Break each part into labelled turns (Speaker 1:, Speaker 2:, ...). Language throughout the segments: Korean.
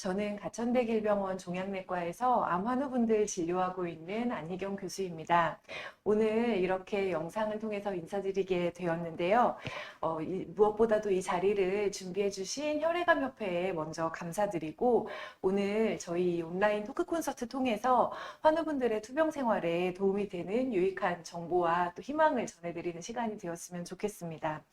Speaker 1: 저는 가천대길병원 종양내과에서 암 환우분들 진료하고 있는 안희경 교수입니다. 오늘 이렇게 영상을 통해서 인사드리게 되었는데요. 무엇보다도 이 자리를 준비해 주신 혈액암협회에 먼저 감사드리고 오늘 저희 온라인 토크 콘서트 통해서 환우분들의 투병 생활에 도움이 되는 유익한 정보와 또 희망을 전해드리는 시간이 되었으면 좋겠습니다.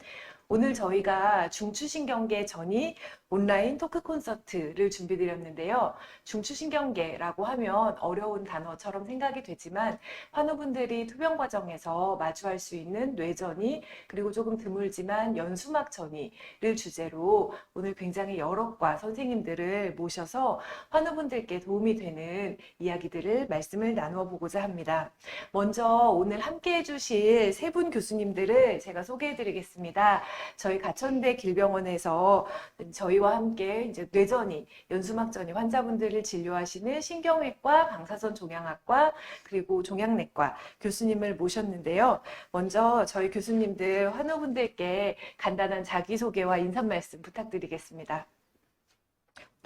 Speaker 1: 오늘 저희가 중추신경계 전이 온라인 토크 콘서트를 준비드렸는데요. 중추신경계라고 하면 어려운 단어처럼 생각이 되지만 환우분들이 투병 과정에서 마주할 수 있는 뇌전이 그리고 조금 드물지만 연수막 전이를 주제로 오늘 굉장히 여러 과 선생님들을 모셔서 환우분들께 도움이 되는 이야기들을 말씀을 나누어 보고자 합니다. 먼저 오늘 함께 해주실 세 분 교수님들을 제가 소개해 드리겠습니다. 저희 가천대 길병원에서 저희와 함께 이제 뇌전이, 연수막전이 환자분들을 진료하시는 신경외과, 방사선 종양학과, 그리고 종양내과 교수님을 모셨는데요. 먼저 저희 교수님들 환우분들께 간단한 자기소개와 인사 말씀 부탁드리겠습니다.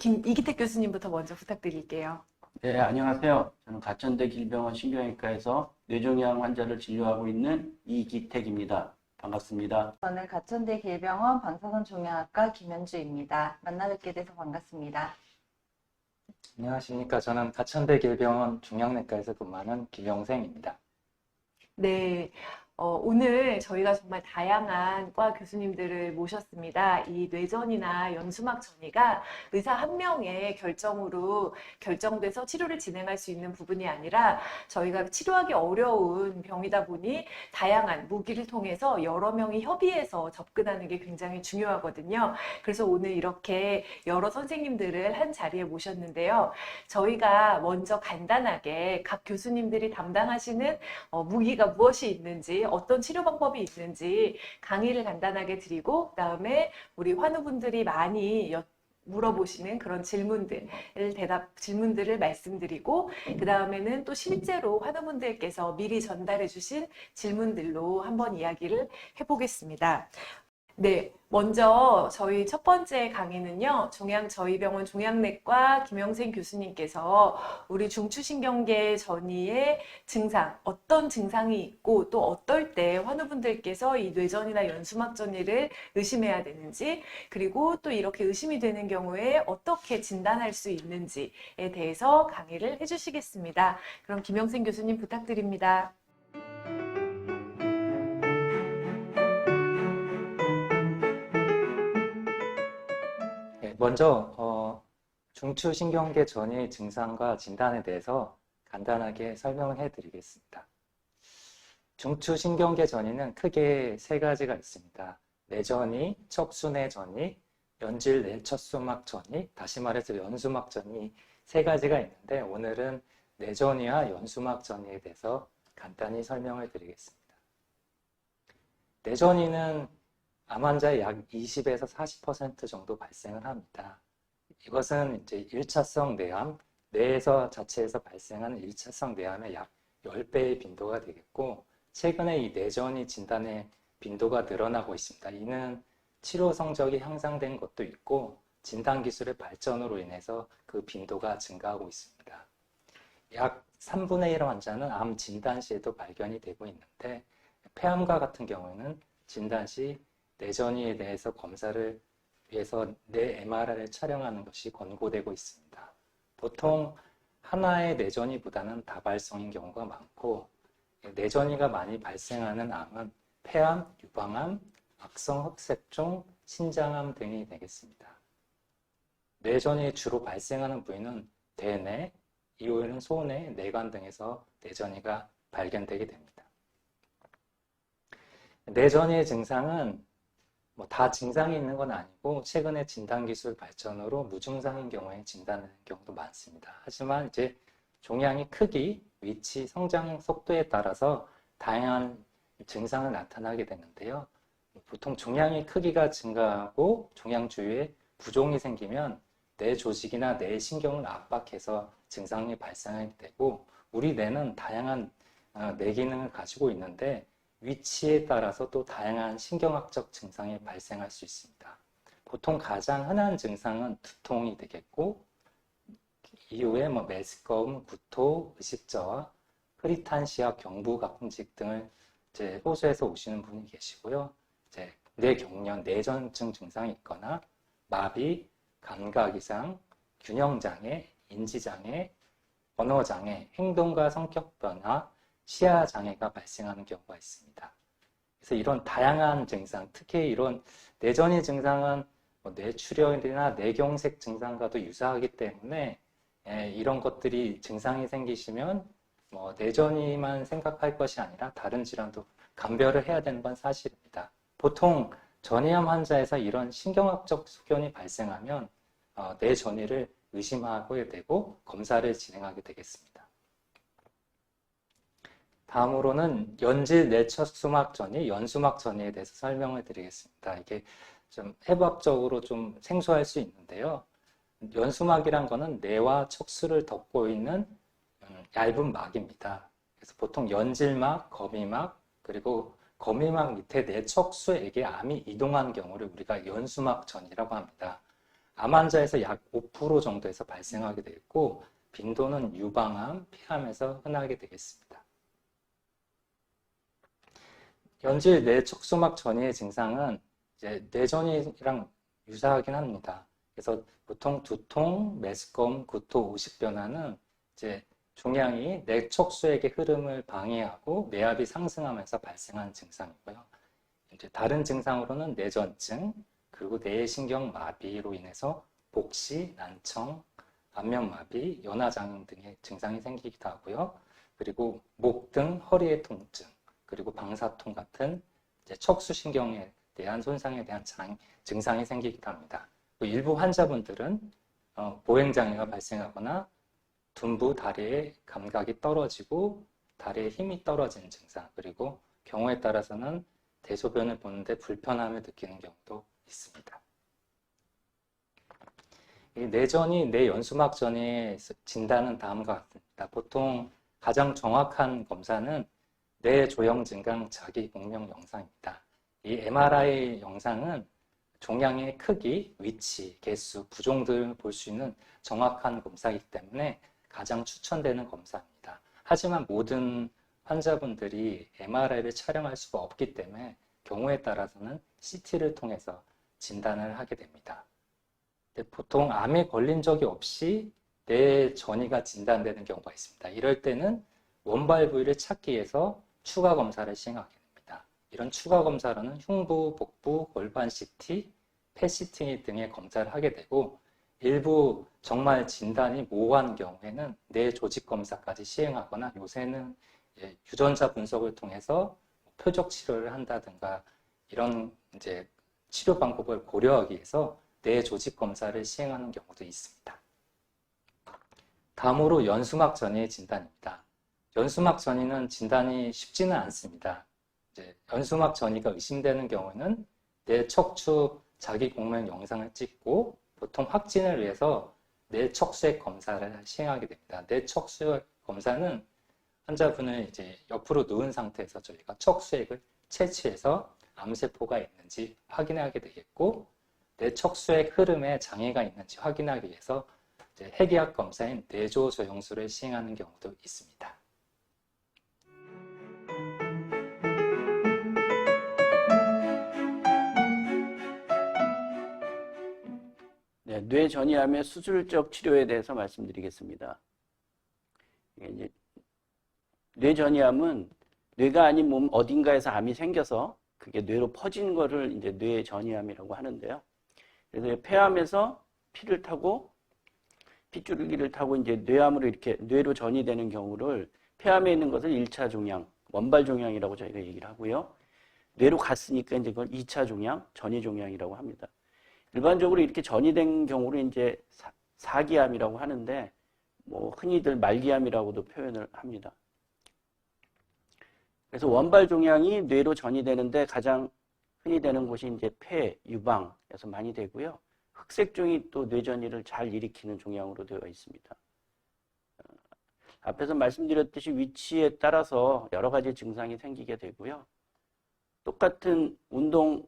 Speaker 1: 이기택 교수님부터 먼저 부탁드릴게요.
Speaker 2: 네, 안녕하세요. 저는 가천대 길병원 신경외과에서 뇌종양 환자를 진료하고 있는 이기택입니다. 반갑습니다.
Speaker 3: 저는 가천대 길병원 방사선 종양학과 김현주입니다. 만나 뵙게 돼서 반갑습니다.
Speaker 4: 안녕하십니까. 저는 가천대 길병원 종양내과에서 근무하는 김영생입니다.
Speaker 1: 네. 오늘 저희가 정말 다양한 과 교수님들을 모셨습니다. 이 뇌전이나 연수막 전이가 의사 한 명의 결정으로 결정돼서 치료를 진행할 수 있는 부분이 아니라 저희가 치료하기 어려운 병이다 보니 다양한 무기를 통해서 여러 명이 협의해서 접근하는 게 굉장히 중요하거든요. 그래서 오늘 이렇게 여러 선생님들을 한 자리에 모셨는데요. 저희가 먼저 간단하게 각 교수님들이 담당하시는 무기가 무엇이 있는지 어떤 치료 방법이 있는지 강의를 간단하게 드리고 그다음에 우리 환우분들이 많이 물어보시는 그런 질문들을 말씀드리고 그 다음에는 또 실제로 환우분들께서 미리 전달해 주신 질문들로 한번 이야기를 해보겠습니다. 네, 먼저 저희 첫 번째 강의는요, 저희 병원 종양내과 김영생 교수님께서 우리 중추신경계 전이의 증상, 어떤 증상이 있고 또 어떨 때 환우분들께서 이 뇌전이나 연수막 전이를 의심해야 되는지, 그리고 또 이렇게 의심이 되는 경우에 어떻게 진단할 수 있는지에 대해서 강의를 해주시겠습니다. 그럼 김영생 교수님 부탁드립니다.
Speaker 4: 먼저 중추신경계 전이 증상과 진단에 대해서 간단하게 설명을 해드리겠습니다. 중추신경계 전이는 크게 세 가지가 있습니다. 뇌전이, 척수내 전이, 연질 뇌척수막 전이, 다시 말해서 연수막 전이 세 가지가 있는데 오늘은 뇌전이와 연수막 전이에 대해서 간단히 설명을 드리겠습니다. 뇌전이는 암 환자의 약 20에서 40% 정도 발생을 합니다. 이것은 이제 1차성 뇌암, 뇌에서 자체에서 발생하는 1차성 뇌암의 약 10배의 빈도가 되겠고 최근에 이 뇌전이 진단의 빈도가 늘어나고 있습니다. 이는 치료 성적이 향상된 것도 있고 진단기술의 발전으로 인해서 그 빈도가 증가하고 있습니다. 약 3분의 1 환자는 암 진단 시에도 발견이 되고 있는데 폐암과 같은 경우에는 진단 시 뇌전이에 대해서 검사를 위해서 뇌 MRI를 촬영하는 것이 권고되고 있습니다. 보통 하나의 뇌전이보다는 다발성인 경우가 많고 뇌전이가 많이 발생하는 암은 폐암, 유방암, 악성 흑색종, 신장암 등이 되겠습니다. 뇌전이 주로 발생하는 부위는 대뇌, 이후에는 소뇌, 뇌관 등에서 뇌전이가 발견되게 됩니다. 뇌전이의 증상은 다 증상이 있는 건 아니고 최근에 진단기술 발전으로 무증상인 경우에 진단하는 경우도 많습니다. 하지만 이제 종양의 크기, 위치, 성장 속도에 따라서 다양한 증상을 나타나게 되는데요. 보통 종양의 크기가 증가하고 종양 주위에 부종이 생기면 뇌 조직이나 뇌 신경을 압박해서 증상이 발생하게 되고 우리 뇌는 다양한 뇌 기능을 가지고 있는데 위치에 따라서 또 다양한 신경학적 증상이 발생할 수 있습니다. 보통 가장 흔한 증상은 두통이 되겠고 이후에 뭐 메스꺼움, 구토, 의식저하, 흐릿한 시야, 경부각흥직 등을 이제 호소해서 오시는 분이 계시고요. 이제 뇌경련, 뇌전증 증상이 있거나 마비, 감각 이상, 균형장애, 인지장애, 언어장애, 행동과 성격 변화, 시야장애가 발생하는 경우가 있습니다. 그래서 이런 다양한 증상, 특히 이런 뇌전이 증상은 뭐 뇌출혈이나 뇌경색 증상과도 유사하기 때문에 이런 것들이 증상이 생기시면 뭐 뇌전이만 생각할 것이 아니라 다른 질환도 감별을 해야 되는 건 사실입니다. 보통 전이암 환자에서 이런 신경학적 소견이 발생하면 뇌전이를 의심하게 되고 검사를 진행하게 되겠습니다. 다음으로는 연질 뇌척수막 전이, 연수막 전이에 대해서 설명을 드리겠습니다. 이게 좀 해부학적으로 좀 생소할 수 있는데요. 연수막이란 거는 뇌와 척수를 덮고 있는 얇은 막입니다. 그래서 보통 연질막, 거미막, 그리고 거미막 밑에 뇌척수에게 암이 이동한 경우를 우리가 연수막 전이라고 합니다. 암 환자에서 약 5% 정도에서 발생하게 되고 빈도는 유방암, 폐암에서 흔하게 되겠습니다. 연질 뇌척수막 전이의 증상은 이제 뇌전이랑 유사하긴 합니다. 그래서 보통 두통, 메스꺼움, 구토, 의식 변화는 이제 종양이 뇌척수액의 흐름을 방해하고 뇌압이 상승하면서 발생한 증상이고요. 이제 다른 증상으로는 뇌전증, 그리고 뇌신경 마비로 인해서 복시, 난청, 안면마비, 연화장애 등의 증상이 생기기도 하고요. 그리고 목 등 허리의 통증, 그리고 방사통 같은 이제 척수신경에 대한 손상에 대한 증상이 생기기도 합니다. 일부 환자분들은 보행장애가 발생하거나 둔부, 다리의 감각이 떨어지고 다리에 힘이 떨어지는 증상, 그리고 경우에 따라서는 대소변을 보는데 불편함을 느끼는 경우도 있습니다. 이 뇌전이 뇌연수막 전의 진단은 다음과 같습니다. 보통 가장 정확한 검사는 뇌조형 증강 자기 공명 영상입니다. 이 MRI 영상은 종양의 크기, 위치, 개수, 부종 등을 볼 수 있는 정확한 검사이기 때문에 가장 추천되는 검사입니다. 하지만 모든 환자분들이 MRI를 촬영할 수가 없기 때문에 경우에 따라서는 CT를 통해서 진단을 하게 됩니다. 보통 암에 걸린 적이 없이 뇌전이가 진단되는 경우가 있습니다. 이럴 때는 원발 부위를 찾기 위해서 추가 검사를 시행하게 됩니다. 이런 추가 검사로는 흉부, 복부, 골반 CT, 폐 CT 등의 검사를 하게 되고 일부 정말 진단이 모호한 경우에는 뇌 조직 검사까지 시행하거나 요새는 유전자 분석을 통해서 표적 치료를 한다든가 이런 이제 치료 방법을 고려하기 위해서 뇌 조직 검사를 시행하는 경우도 있습니다. 다음으로 연수막 전이의 진단입니다. 연수막 전이는 진단이 쉽지는 않습니다. 이제 연수막 전이가 의심되는 경우는 뇌 척추 자기 공명 영상을 찍고 보통 확진을 위해서 뇌 척수액 검사를 시행하게 됩니다. 뇌 척수액 검사는 환자분을 이제 옆으로 누운 상태에서 저희가 척수액을 채취해서 암세포가 있는지 확인하게 되겠고 뇌 척수액 흐름에 장애가 있는지 확인하기 위해서 이제 핵의학 검사인 뇌조 조형술을 시행하는 경우도 있습니다.
Speaker 2: 네, 뇌전이암의 수술적 치료에 대해서 말씀드리겠습니다. 이제 뇌전이암은 뇌가 아닌 몸 어딘가에서 암이 생겨서 그게 뇌로 퍼진 거를 이제 뇌전이암이라고 하는데요. 그래서 폐암에서 피를 타고 핏줄기를 타고 이제 뇌암으로 이렇게 뇌로 전이되는 경우를 폐암에 있는 것을 1차 종양, 원발 종양이라고 저희가 얘기를 하고요. 뇌로 갔으니까 이제 그걸 2차 종양, 전이 종양이라고 합니다. 일반적으로 이렇게 전이된 경우를 이제 사기암이라고 하는데 뭐 흔히들 말기암이라고도 표현을 합니다. 그래서 원발 종양이 뇌로 전이되는데 가장 흔히 되는 곳이 이제 폐, 유방에서 많이 되고요. 흑색종이 또 뇌전이를 잘 일으키는 종양으로 되어 있습니다. 앞에서 말씀드렸듯이 위치에 따라서 여러 가지 증상이 생기게 되고요. 똑같은 운동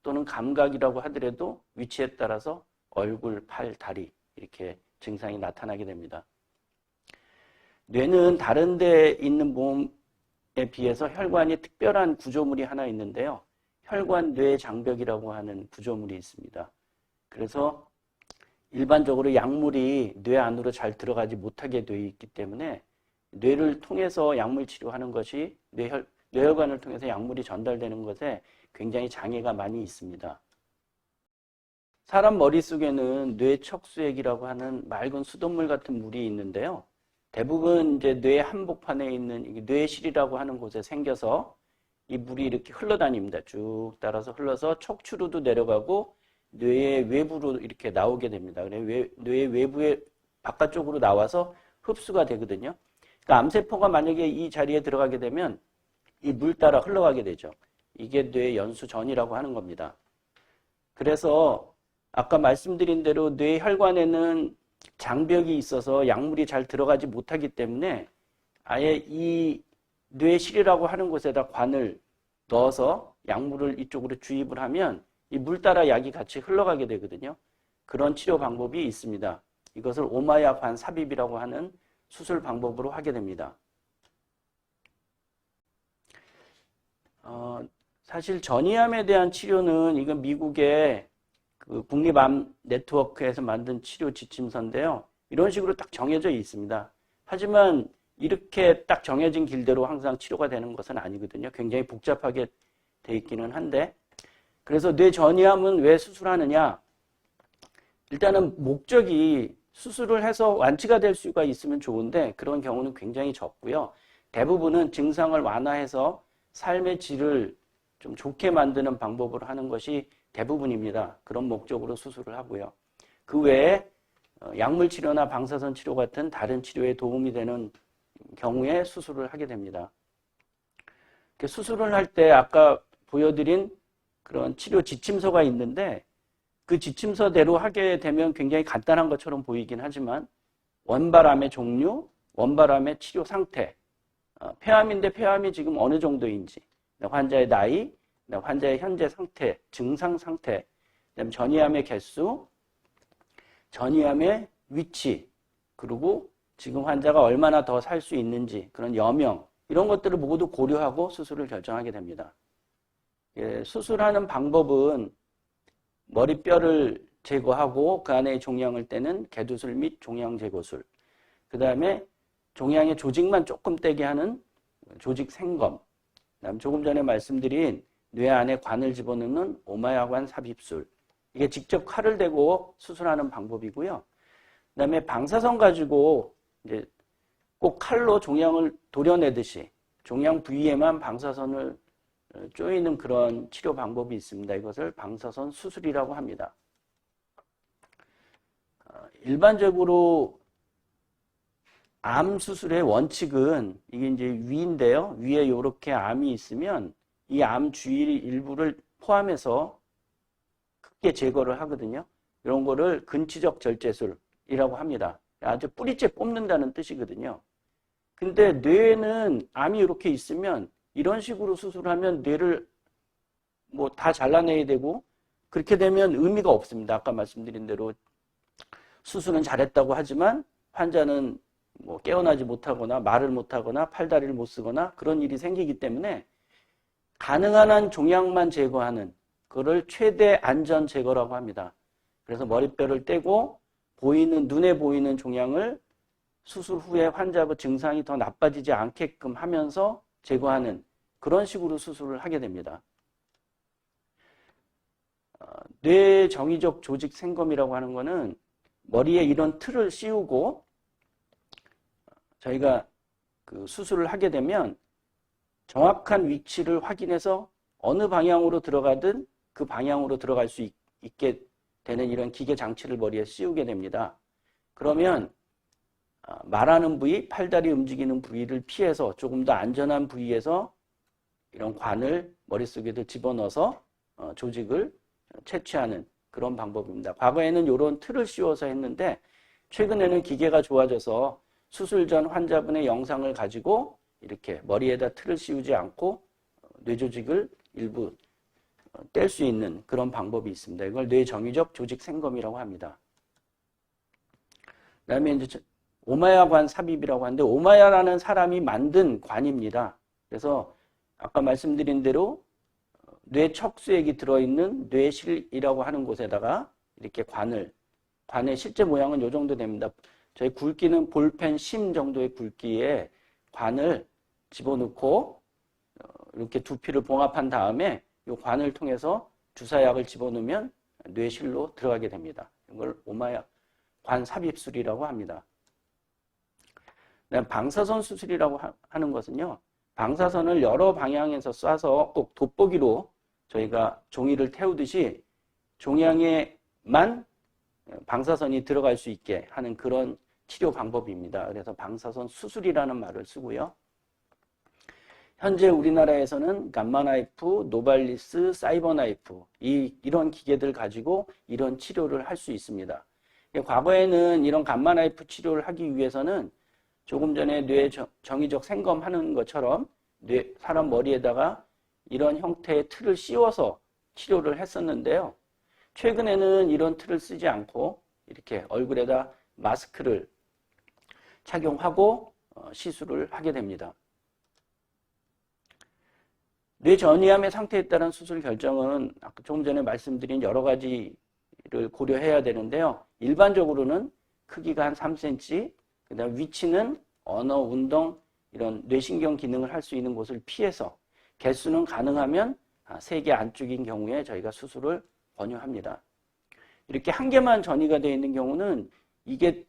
Speaker 2: 또는 감각이라고 하더라도 위치에 따라서 얼굴, 팔, 다리 이렇게 증상이 나타나게 됩니다. 뇌는 다른 데 있는 몸에 비해서 혈관이 특별한 구조물이 하나 있는데요. 혈관 뇌 장벽이라고 하는 구조물이 있습니다. 그래서 일반적으로 약물이 뇌 안으로 잘 들어가지 못하게 되어 있기 때문에 뇌를 통해서 약물 치료하는 것이 뇌혈관을 통해서 약물이 전달되는 것에 굉장히 장애가 많이 있습니다. 사람 머릿속에는 뇌척수액이라고 하는 맑은 수돗물 같은 물이 있는데요. 대부분 이제 뇌 한복판에 있는 뇌실이라고 하는 곳에 생겨서 이 물이 이렇게 흘러다닙니다. 쭉 따라서 흘러서 척추로도 내려가고 뇌의 외부로 이렇게 나오게 됩니다. 뇌의 외부에 바깥쪽으로 나와서 흡수가 되거든요. 그러니까 암세포가 만약에 이 자리에 들어가게 되면 이 물 따라 흘러가게 되죠. 이게 뇌 연수전이라고 하는 겁니다. 그래서 아까 말씀드린 대로 뇌혈관에는 장벽이 있어서 약물이 잘 들어가지 못하기 때문에 아예 이 뇌실이라고 하는 곳에다 관을 넣어서 약물을 이쪽으로 주입을 하면 이 물 따라 약이 같이 흘러가게 되거든요. 그런 치료 방법이 있습니다. 이것을 오마야관 삽입이라고 하는 수술 방법으로 하게 됩니다. 사실 전이암에 대한 치료는 이건 미국의 그 국립암 네트워크에서 만든 치료 지침서인데요. 이런 식으로 딱 정해져 있습니다. 하지만 이렇게 딱 정해진 길대로 항상 치료가 되는 것은 아니거든요. 굉장히 복잡하게 돼 있기는 한데, 그래서 뇌전이암은 왜 수술하느냐? 일단은 목적이 수술을 해서 완치가 될 수가 있으면 좋은데 그런 경우는 굉장히 적고요. 대부분은 증상을 완화해서 삶의 질을 좀 좋게 만드는 방법으로 하는 것이 대부분입니다. 그런 목적으로 수술을 하고요. 그 외에 약물 치료나 방사선 치료 같은 다른 치료에 도움이 되는 경우에 수술을 하게 됩니다. 수술을 할 때 아까 보여드린 그런 치료 지침서가 있는데 그 지침서대로 하게 되면 굉장히 간단한 것처럼 보이긴 하지만 원발암의 종류, 원발암의 치료 상태, 폐암인데 폐암이 지금 어느 정도인지, 환자의 나이, 환자의 현재 상태, 증상 상태, 그다음에 전이암의 개수, 전이암의 위치, 그리고 지금 환자가 얼마나 더 살 수 있는지, 그런 여명, 이런 것들을 모두 고려하고 수술을 결정하게 됩니다. 수술하는 방법은 머리뼈를 제거하고 그 안에 종양을 떼는 개두술 및 종양 제거술, 그 다음에 종양의 조직만 조금 떼게 하는 조직 생검, 그다음 조금 전에 말씀드린 뇌 안에 관을 집어넣는 오마야관 삽입술, 이게 직접 칼을 대고 수술하는 방법이고요. 그 다음에 방사선 가지고 이제 꼭 칼로 종양을 도려내듯이 종양 부위에만 방사선을 쪼이는 그런 치료 방법이 있습니다. 이것을 방사선 수술이라고 합니다. 일반적으로 암 수술의 원칙은 이게 이제 위인데요. 위에 이렇게 암이 있으면 이 암 주위 일부를 포함해서 크게 제거를 하거든요. 이런 거를 근치적 절제술이라고 합니다. 아주 뿌리째 뽑는다는 뜻이거든요. 근데 뇌에는 암이 이렇게 있으면 이런 식으로 수술하면 뇌를 뭐 다 잘라내야 되고 그렇게 되면 의미가 없습니다. 아까 말씀드린 대로 수술은 잘했다고 하지만 환자는 뭐 깨어나지 못하거나 말을 못하거나 팔다리를 못 쓰거나 그런 일이 생기기 때문에 가능한 한 종양만 제거하는 그걸 최대 안전 제거라고 합니다. 그래서 머리뼈를 떼고 눈에 보이는 종양을 수술 후에 환자의 증상이 더 나빠지지 않게끔 하면서 제거하는 그런 식으로 수술을 하게 됩니다. 뇌 정의적 조직 생검이라고 하는 거는 머리에 이런 틀을 씌우고 저희가 그 수술을 하게 되면 정확한 위치를 확인해서 어느 방향으로 들어가든 그 방향으로 들어갈 수 있게 되는 이런 기계 장치를 머리에 씌우게 됩니다. 그러면 말하는 부위, 팔다리 움직이는 부위를 피해서 조금 더 안전한 부위에서 이런 관을 머릿속에도 집어넣어서 조직을 채취하는 그런 방법입니다. 과거에는 이런 틀을 씌워서 했는데 최근에는 기계가 좋아져서 수술 전 환자분의 영상을 가지고 이렇게 머리에다 틀을 씌우지 않고 뇌조직을 일부 뗄 수 있는 그런 방법이 있습니다. 이걸 뇌정의적 조직 생검이라고 합니다. 그다음에 이제 오마야관 삽입이라고 하는데 오마야라는 사람이 만든 관입니다. 그래서 아까 말씀드린 대로 뇌 척수액이 들어있는 뇌실이라고 하는 곳에다가 이렇게 관의 실제 모양은 이 정도 됩니다. 저희 굵기는 볼펜 심 정도의 굵기에 관을 집어넣고 이렇게 두피를 봉합한 다음에 이 관을 통해서 주사약을 집어넣으면 뇌실로 들어가게 됩니다. 이걸 오마야 관 삽입술이라고 합니다. 방사선 수술이라고 하는 것은요, 방사선을 여러 방향에서 쏴서 꼭 돋보기로 저희가 종이를 태우듯이 종양에만 방사선이 들어갈 수 있게 하는 그런 치료 방법입니다. 그래서 방사선 수술이라는 말을 쓰고요. 현재 우리나라에서는 감마나이프, 노발리스, 사이버나이프 이런 기계들 가지고 이런 치료를 할 수 있습니다. 과거에는 이런 감마나이프 치료를 하기 위해서는 조금 전에 뇌 정의적 생검하는 것처럼 사람 머리에다가 이런 형태의 틀을 씌워서 치료를 했었는데요. 최근에는 이런 틀을 쓰지 않고 이렇게 얼굴에다 마스크를 착용하고 시술을 하게 됩니다. 뇌 전이암의 상태에 따른 수술 결정은 아까 조금 전에 말씀드린 여러 가지를 고려해야 되는데요. 일반적으로는 크기가 한 3cm, 그다음 위치는 언어, 운동, 이런 뇌신경 기능을 할 수 있는 곳을 피해서 개수는 가능하면 3개 안쪽인 경우에 저희가 수술을 권유합니다. 이렇게 한 개만 전이가 되어 있는 경우는 이게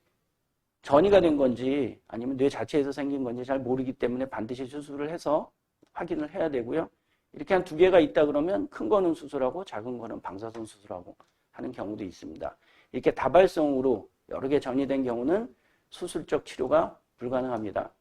Speaker 2: 전이가 된 건지 아니면 뇌 자체에서 생긴 건지 잘 모르기 때문에 반드시 수술을 해서 확인을 해야 되고요. 이렇게 한 2개가 있다 그러면 큰 거는 수술하고 작은 거는 방사선 수술하고 하는 경우도 있습니다. 이렇게 다발성으로 여러 개 전이된 경우는 수술적 치료가 불가능합니다.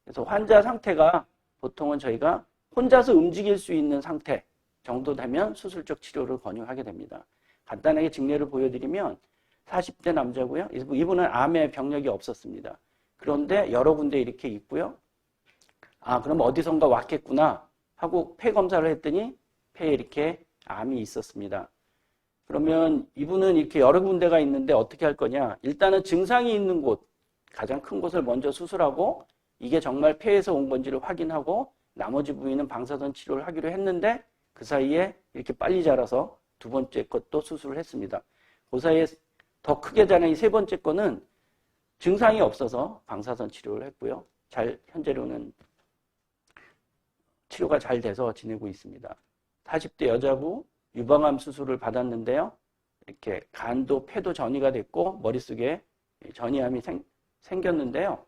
Speaker 2: 그래서 환자 상태가 보통은 저희가 혼자서 움직일 수 있는 상태 정도 되면 수술적 치료를 권유하게 됩니다. 간단하게 증례를 보여드리면 40대 남자고요. 이분은 암의 병력이 없었습니다. 그런데 여러 군데 이렇게 있고요. 그럼 어디선가 왔겠구나 하고 폐 검사를 했더니 폐에 이렇게 암이 있었습니다. 그러면 이분은 이렇게 여러 군데가 있는데 어떻게 할 거냐? 일단은 증상이 있는 곳, 가장 큰 곳을 먼저 수술하고 이게 정말 폐에서 온 건지를 확인하고 나머지 부위는 방사선 치료를 하기로 했는데 그 사이에 이렇게 빨리 자라서 2번째 것도 수술을 했습니다. 그 사이에 더 크게 자란 이 3번째 거는 증상이 없어서 방사선 치료를 했고요. 현재로는 치료가 잘 돼서 지내고 있습니다. 40대 여자고 유방암 수술을 받았는데요. 이렇게 간도 폐도 전이가 됐고 머릿속에 전이암이 생겼는데요.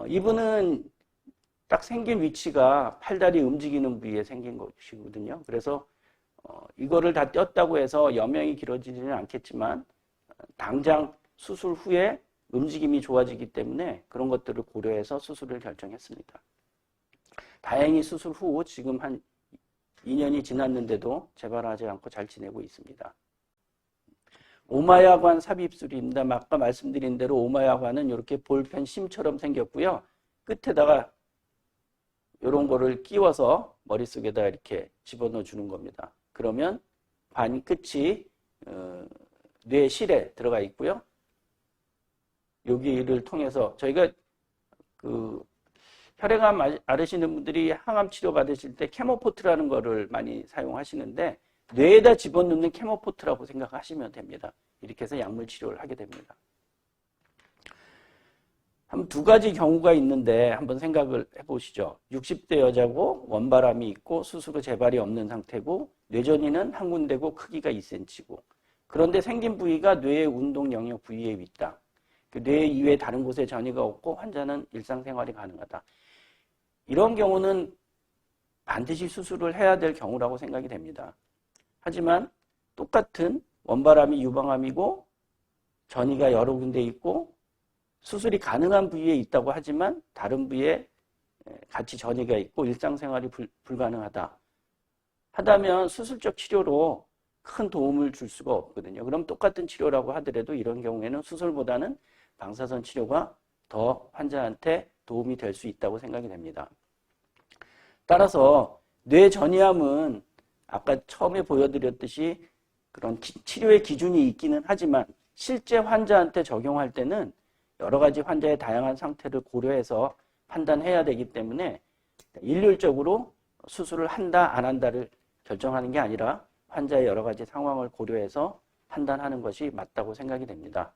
Speaker 2: 이분은 딱 생긴 위치가 팔다리 움직이는 부위에 생긴 것이거든요. 그래서 이거를 다 뗐다고 해서 여명이 길어지지는 않겠지만 당장 수술 후에 움직임이 좋아지기 때문에 그런 것들을 고려해서 수술을 결정했습니다. 다행히 수술 후 지금 한 2년이 지났는데도 재발하지 않고 잘 지내고 있습니다. 오마야관 삽입술입니다. 아까 말씀드린 대로 오마야관은 이렇게 볼펜 심처럼 생겼고요. 끝에다가 이런 거를 끼워서 머릿속에다 이렇게 집어넣어 주는 겁니다. 그러면 관 끝이 뇌실에 들어가 있고요. 여기를 통해서 저희가 혈액암 앓으시는 분들이 항암 치료 받으실 때 케모포트라는 거를 많이 사용하시는데 뇌에다 집어넣는 케모포트라고 생각하시면 됩니다. 이렇게 해서 약물 치료를 하게 됩니다. 한 2가지 경우가 있는데 한번 생각을 해보시죠. 60대 여자고 원바람이 있고 수술 후 재발이 없는 상태고 뇌전이는 한 군데고 크기가 2cm고 그런데 생긴 부위가 뇌의 운동 영역 부위에 있다. 뇌 이외에 다른 곳에 전이가 없고 환자는 일상생활이 가능하다. 이런 경우는 반드시 수술을 해야 될 경우라고 생각이 됩니다. 하지만 똑같은 원바람이 유방암이고 전이가 여러 군데 있고 수술이 가능한 부위에 있다고 하지만 다른 부위에 같이 전이가 있고 일상생활이 불가능하다. 하다면 수술적 치료로 큰 도움을 줄 수가 없거든요. 그럼 똑같은 치료라고 하더라도 이런 경우에는 수술보다는 방사선 치료가 더 환자한테 도움이 될 수 있다고 생각이 됩니다. 따라서 뇌전이암은 아까 처음에 보여드렸듯이 그런 치료의 기준이 있기는 하지만 실제 환자한테 적용할 때는 여러 가지 환자의 다양한 상태를 고려해서 판단해야 되기 때문에 일률적으로 수술을 한다, 안 한다를 결정하는 게 아니라 환자의 여러 가지 상황을 고려해서 판단하는 것이 맞다고 생각이 됩니다.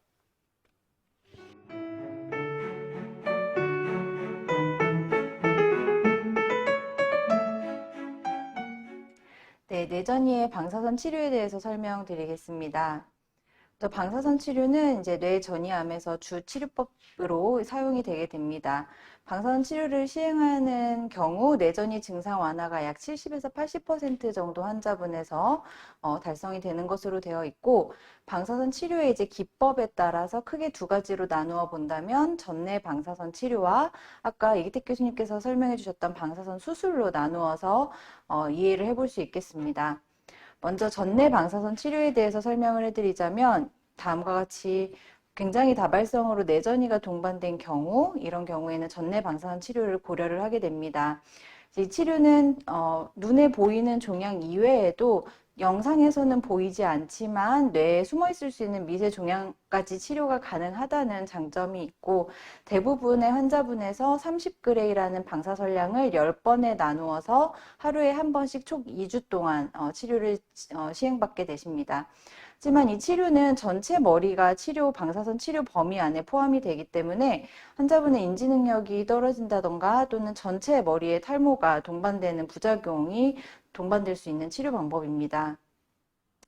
Speaker 3: 네, 뇌전이의 방사선 치료에 대해서 설명드리겠습니다. 방사선 치료는 이제 뇌전이암에서 주 치료법으로 사용이 되게 됩니다. 방사선 치료를 시행하는 경우 뇌전이 증상 완화가 약 70에서 80% 정도 환자분에서 달성이 되는 것으로 되어 있고, 방사선 치료의 이제 기법에 따라서 크게 두 가지로 나누어 본다면 전내 방사선 치료와 아까 이기택 교수님께서 설명해 주셨던 방사선 수술로 나누어서 이해를 해볼 수 있겠습니다. 먼저 전내 방사선 치료에 대해서 설명을 해드리자면 다음과 같이 굉장히 다발성으로 뇌전이가 동반된 경우, 이런 경우에는 전내 방사선 치료를 고려를 하게 됩니다. 이 치료는 눈에 보이는 종양 이외에도 영상에서는 보이지 않지만 뇌에 숨어 있을 수 있는 미세 종양까지 치료가 가능하다는 장점이 있고, 대부분의 환자분에서 30g이라는 방사선량을 10번에 나누어서 하루에 한 번씩 총 2주 동안 치료를 시행받게 되십니다. 하지만 이 치료는 전체 머리가 방사선 치료 범위 안에 포함이 되기 때문에 환자분의 인지 능력이 떨어진다던가 또는 전체 머리에 탈모가 동반되는 부작용이 동반될 수 있는 치료 방법입니다.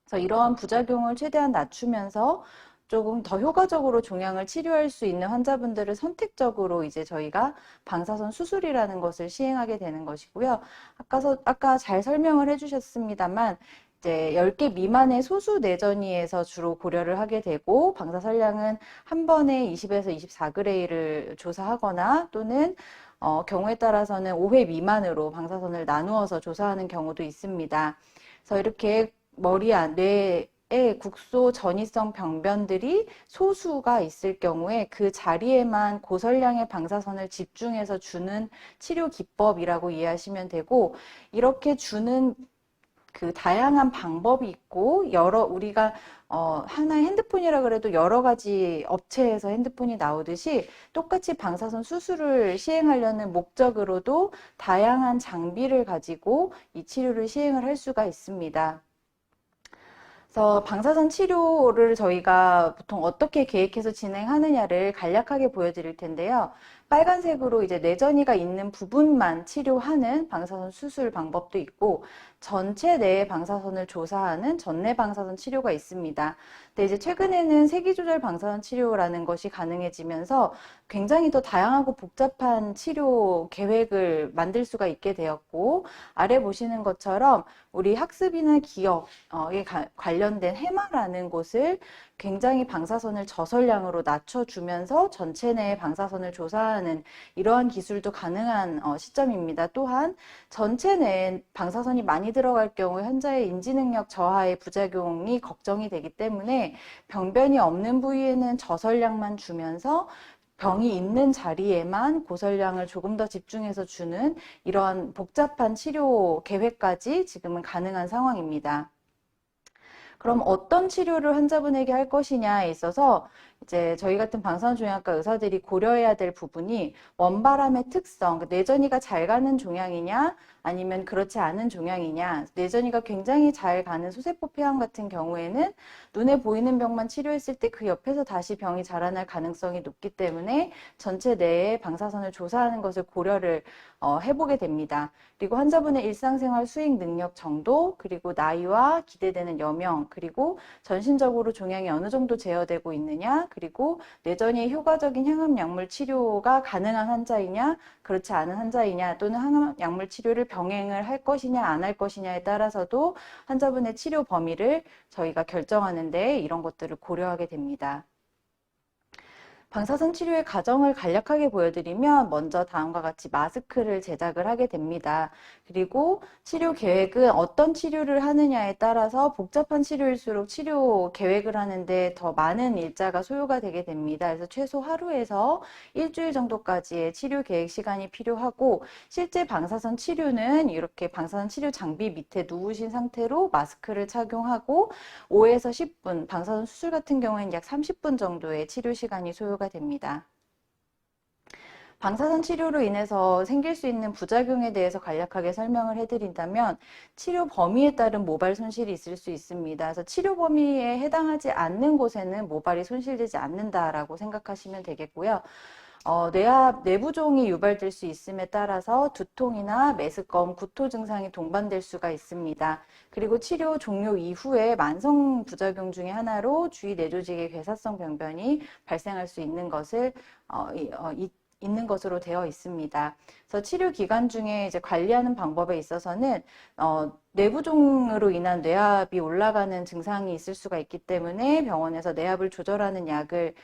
Speaker 3: 그래서 이러한 부작용을 최대한 낮추면서 조금 더 효과적으로 종양을 치료할 수 있는 환자분들을 선택적으로 이제 저희가 방사선 수술이라는 것을 시행하게 되는 것이고요. 아까 잘 설명을 해주셨습니다만 이제 10개 미만의 소수 뇌전이에서 주로 고려를 하게 되고, 방사선량은 한 번에 20에서 24g를 조사하거나 또는 경우에 따라서는 5회 미만으로 방사선을 나누어서 조사하는 경우도 있습니다. 그래서 이렇게 머리 안, 뇌에 국소 전이성 병변들이 소수가 있을 경우에 그 자리에만 고설량의 방사선을 집중해서 주는 치료 기법이라고 이해하시면 되고, 이렇게 주는 그 다양한 방법이 있고, 우리가 하나의 핸드폰이라 그래도 여러 가지 업체에서 핸드폰이 나오듯이 똑같이 방사선 수술을 시행하려는 목적으로도 다양한 장비를 가지고 이 치료를 시행을 할 수가 있습니다. 그래서 방사선 치료를 저희가 보통 어떻게 계획해서 진행하느냐를 간략하게 보여드릴 텐데요. 빨간색으로 이제 뇌전이가 있는 부분만 치료하는 방사선 수술 방법도 있고, 전체 뇌의 방사선을 조사하는 전내 방사선 치료가 있습니다. 근데 이제 최근에는 세기조절 방사선 치료라는 것이 가능해지면서 굉장히 더 다양하고 복잡한 치료 계획을 만들 수가 있게 되었고, 아래 보시는 것처럼 우리 학습이나 기억에 관련된 해마라는 곳을 굉장히 방사선을 저설량으로 낮춰주면서 전체 내의 방사선을 조사하는 이러한 기술도 가능한 시점입니다. 또한 전체 내에 방사선이 많이 들어갈 경우 환자의 인지능력 저하의 부작용이 걱정이 되기 때문에 병변이 없는 부위에는 저설량만 주면서 병이 있는 자리에만 고설량을 조금 더 집중해서 주는 이러한 복잡한 치료 계획까지 지금은 가능한 상황입니다. 그럼 어떤 치료를 환자분에게 할 것이냐에 있어서 이제 저희 같은 방사선종양학과 의사들이 고려해야 될 부분이 원바람의 특성, 뇌전이가 잘 가는 종양이냐 아니면 그렇지 않은 종양이냐. 뇌전이가 굉장히 잘 가는 소세포 폐암 같은 경우에는 눈에 보이는 병만 치료했을 때 그 옆에서 다시 병이 자라날 가능성이 높기 때문에 전체 뇌에 방사선을 조사하는 것을 고려를 해보게 됩니다. 그리고 환자분의 일상생활 수행 능력 정도, 그리고 나이와 기대되는 여명, 그리고 전신적으로 종양이 어느 정도 제어되고 있느냐, 그리고 뇌전이의 효과적인 항암약물 치료가 가능한 환자이냐, 그렇지 않은 환자이냐, 또는 항암약물 치료를 병행을 할 것이냐, 안 할 것이냐에 따라서도 환자분의 치료 범위를 저희가 결정하는데 이런 것들을 고려하게 됩니다. 방사선 치료의 과정을 간략하게 보여드리면 먼저 다음과 같이 마스크를 제작을 하게 됩니다. 그리고 치료 계획은 어떤 치료를 하느냐에 따라서 복잡한 치료일수록 치료 계획을 하는데 더 많은 일자가 소요가 되게 됩니다. 그래서 최소 하루에서 일주일 정도까지의 치료 계획 시간이 필요하고 실제 방사선 치료는 이렇게 방사선 치료 장비 밑에 누우신 상태로 마스크를 착용하고 5에서 10분, 방사선 수술 같은 경우에는 약 30분 정도의 치료 시간이 소요가 됩니다. 방사선 치료로 인해서 생길 수 있는 부작용에 대해서 간략하게 설명을 해드린다면 치료 범위에 따른 모발 손실이 있을 수 있습니다. 그래서 치료 범위에 해당하지 않는 곳에는 모발이 손실되지 않는다라고 생각하시면 되겠고요. 뇌압 내부종이 유발될 수 있음에 따라서 두통이나 메스꺼움, 구토 증상이 동반될 수가 있습니다. 그리고 치료 종료 이후에 만성 부작용 중에 하나로 주위 뇌조직의 괴사성 병변이 발생할 수 있는 것을 있는 것으로 되어 있습니다. 그래서 치료 기간 중에 이제 관리하는 방법에 있어서는 내부종으로 인한 뇌압이 올라가는 증상이 있을 수가 있기 때문에 병원에서 뇌압을 조절하는 약을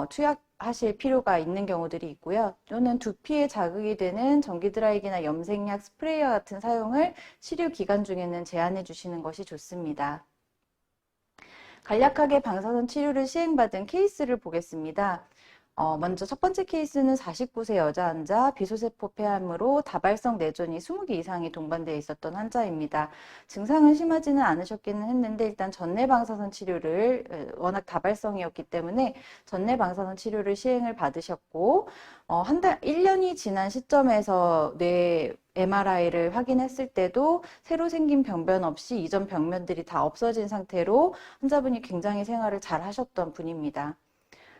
Speaker 3: 투약하실 필요가 있는 경우들이 있고요. 또는 두피에 자극이 되는 전기 드라이기나 염색약, 스프레이어 같은 사용을 치료 기간 중에는 제한해 주시는 것이 좋습니다. 간략하게 방사선 치료를 시행받은 케이스를 보겠습니다. 먼저 첫 번째 케이스는 49세 여자 환자, 비소세포 폐암으로 다발성 뇌전이 20개 이상이 동반되어 있었던 환자입니다. 증상은 심하지는 않으셨기는 했는데 일단 전내 방사선 치료를 워낙 다발성이었기 때문에 전내 방사선 치료를 시행을 받으셨고 1년이 지난 시점에서 뇌 MRI를 확인했을 때도 새로 생긴 병변 없이 이전 병변들이 다 없어진 상태로 환자분이 굉장히 생활을 잘 하셨던 분입니다.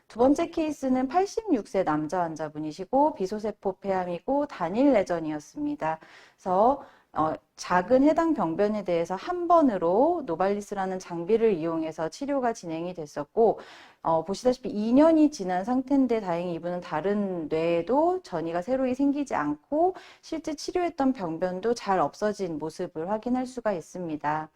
Speaker 3: 두 번째 케이스는 86세 남자 환자분이시고 비소세포 폐암이고 단일 내전이었습니다. 그래서 작은 해당 병변에 대해서 한 번으로 노발리스라는 장비를 이용해서 치료가 진행이 됐었고 보시다시피 2년이 지난 상태인데 다행히 이분은 다른 뇌에도 전이가 새로이 생기지 않고 실제 치료했던 병변도 잘 없어진 모습을 확인할 수가 있습니다.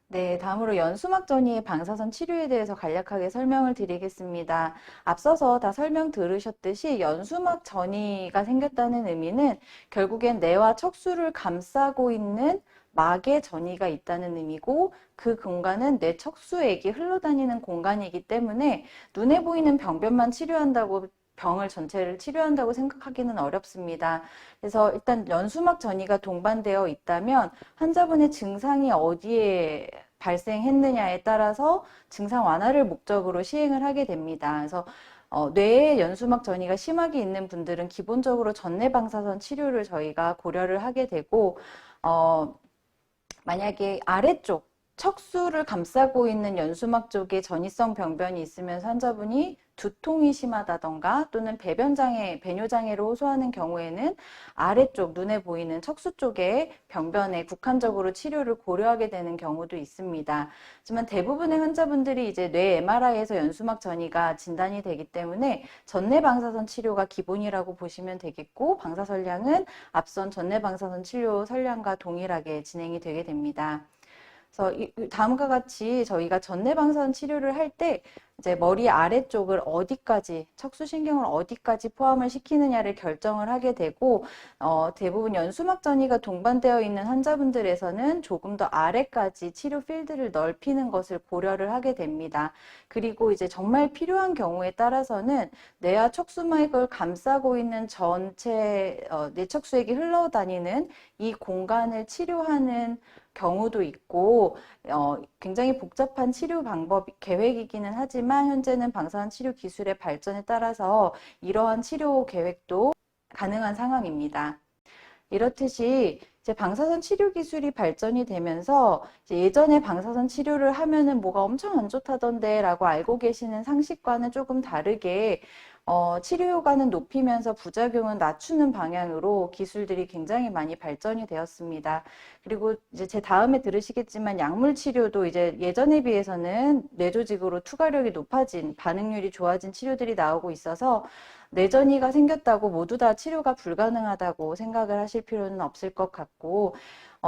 Speaker 3: 네, 다음으로 연수막 전이의 방사선 치료에 대해서 간략하게 설명을 드리겠습니다. 앞서서 다 설명 들으셨듯이 연수막 전이가 생겼다는 의미는 결국엔 뇌와 척수를 감싸고 있는 막의 전이가 있다는 의미고 그 공간은 뇌 척수액이 흘러다니는 공간이기 때문에 눈에 보이는 병변만 치료한다고 병을 전체를 치료한다고 생각하기는 어렵습니다. 그래서 일단 연수막 전이가 동반되어 있다면 환자분의 증상이 어디에 발생했느냐에 따라서 증상 완화를 목적으로 시행을 하게 됩니다. 그래서 뇌에 연수막 전이가 심하게 있는 분들은 기본적으로 전내 방사선 치료를 저희가 고려를 하게 되고 만약에 아래쪽 척수를 감싸고 있는 연수막 쪽에 전이성 병변이 있으면서 환자분이 두통이 심하다던가 또는 배변장애, 배뇨장애로 호소하는 경우에는 아래쪽 눈에 보이는 척수 쪽에 병변에 국한적으로 치료를 고려하게 되는 경우도 있습니다. 하지만 대부분의 환자분들이 이제 뇌 MRI에서 연수막 전이가 진단이 되기 때문에 전내 방사선 치료가 기본이라고 보시면 되겠고 방사선량은 앞선 전내 방사선 치료 선량과 동일하게 진행이 되게 됩니다. 그래서 다음과 같이 저희가 전내 방사선 치료를 할 때 이제 머리 아래쪽을 어디까지 척수신경을 어디까지 포함을 시키느냐를 결정을 하게 되고 대부분 연수막 전이가 동반되어 있는 환자분들에서는 조금 더 아래까지 치료 필드를 넓히는 것을 고려를 하게 됩니다. 그리고 이제 정말 필요한 경우에 따라서는 뇌와 척수막을 감싸고 있는 전체 뇌척수액이 흘러다니는 이 공간을 치료하는 경우도 있고 굉장히 복잡한 치료 방법 계획이기는 하지만 현재는 방사선 치료 기술의 발전에 따라서 이러한 치료 계획도 가능한 상황입니다. 이렇듯이 이제 방사선 치료 기술이 발전이 되면서 이제 예전에 방사선 치료를 하면은 뭐가 엄청 안 좋다던데 라고 알고 계시는 상식과는 조금 다르게 치료 효과는 높이면서 부작용은 낮추는 방향으로 기술들이 굉장히 많이 발전이 되었습니다. 그리고 이제 제 다음에 들으시겠지만 약물 치료도 이제 예전에 비해서는 뇌조직으로 투과력이 높아진, 반응률이 좋아진 치료들이 나오고 있어서 뇌전이가 생겼다고 모두 다 치료가 불가능하다고 생각을 하실 필요는 없을 것 같고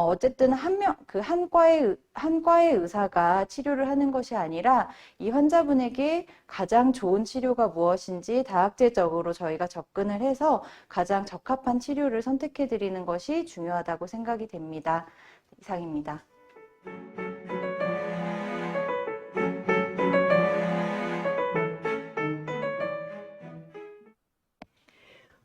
Speaker 3: 어쨌든 한 과의 의사가 치료를 하는 것이 아니라 이 환자분에게 가장 좋은 치료가 무엇인지 다학제적으로 저희가 접근을 해서 가장 적합한 치료를 선택해 드리는 것이 중요하다고 생각이 됩니다. 이상입니다.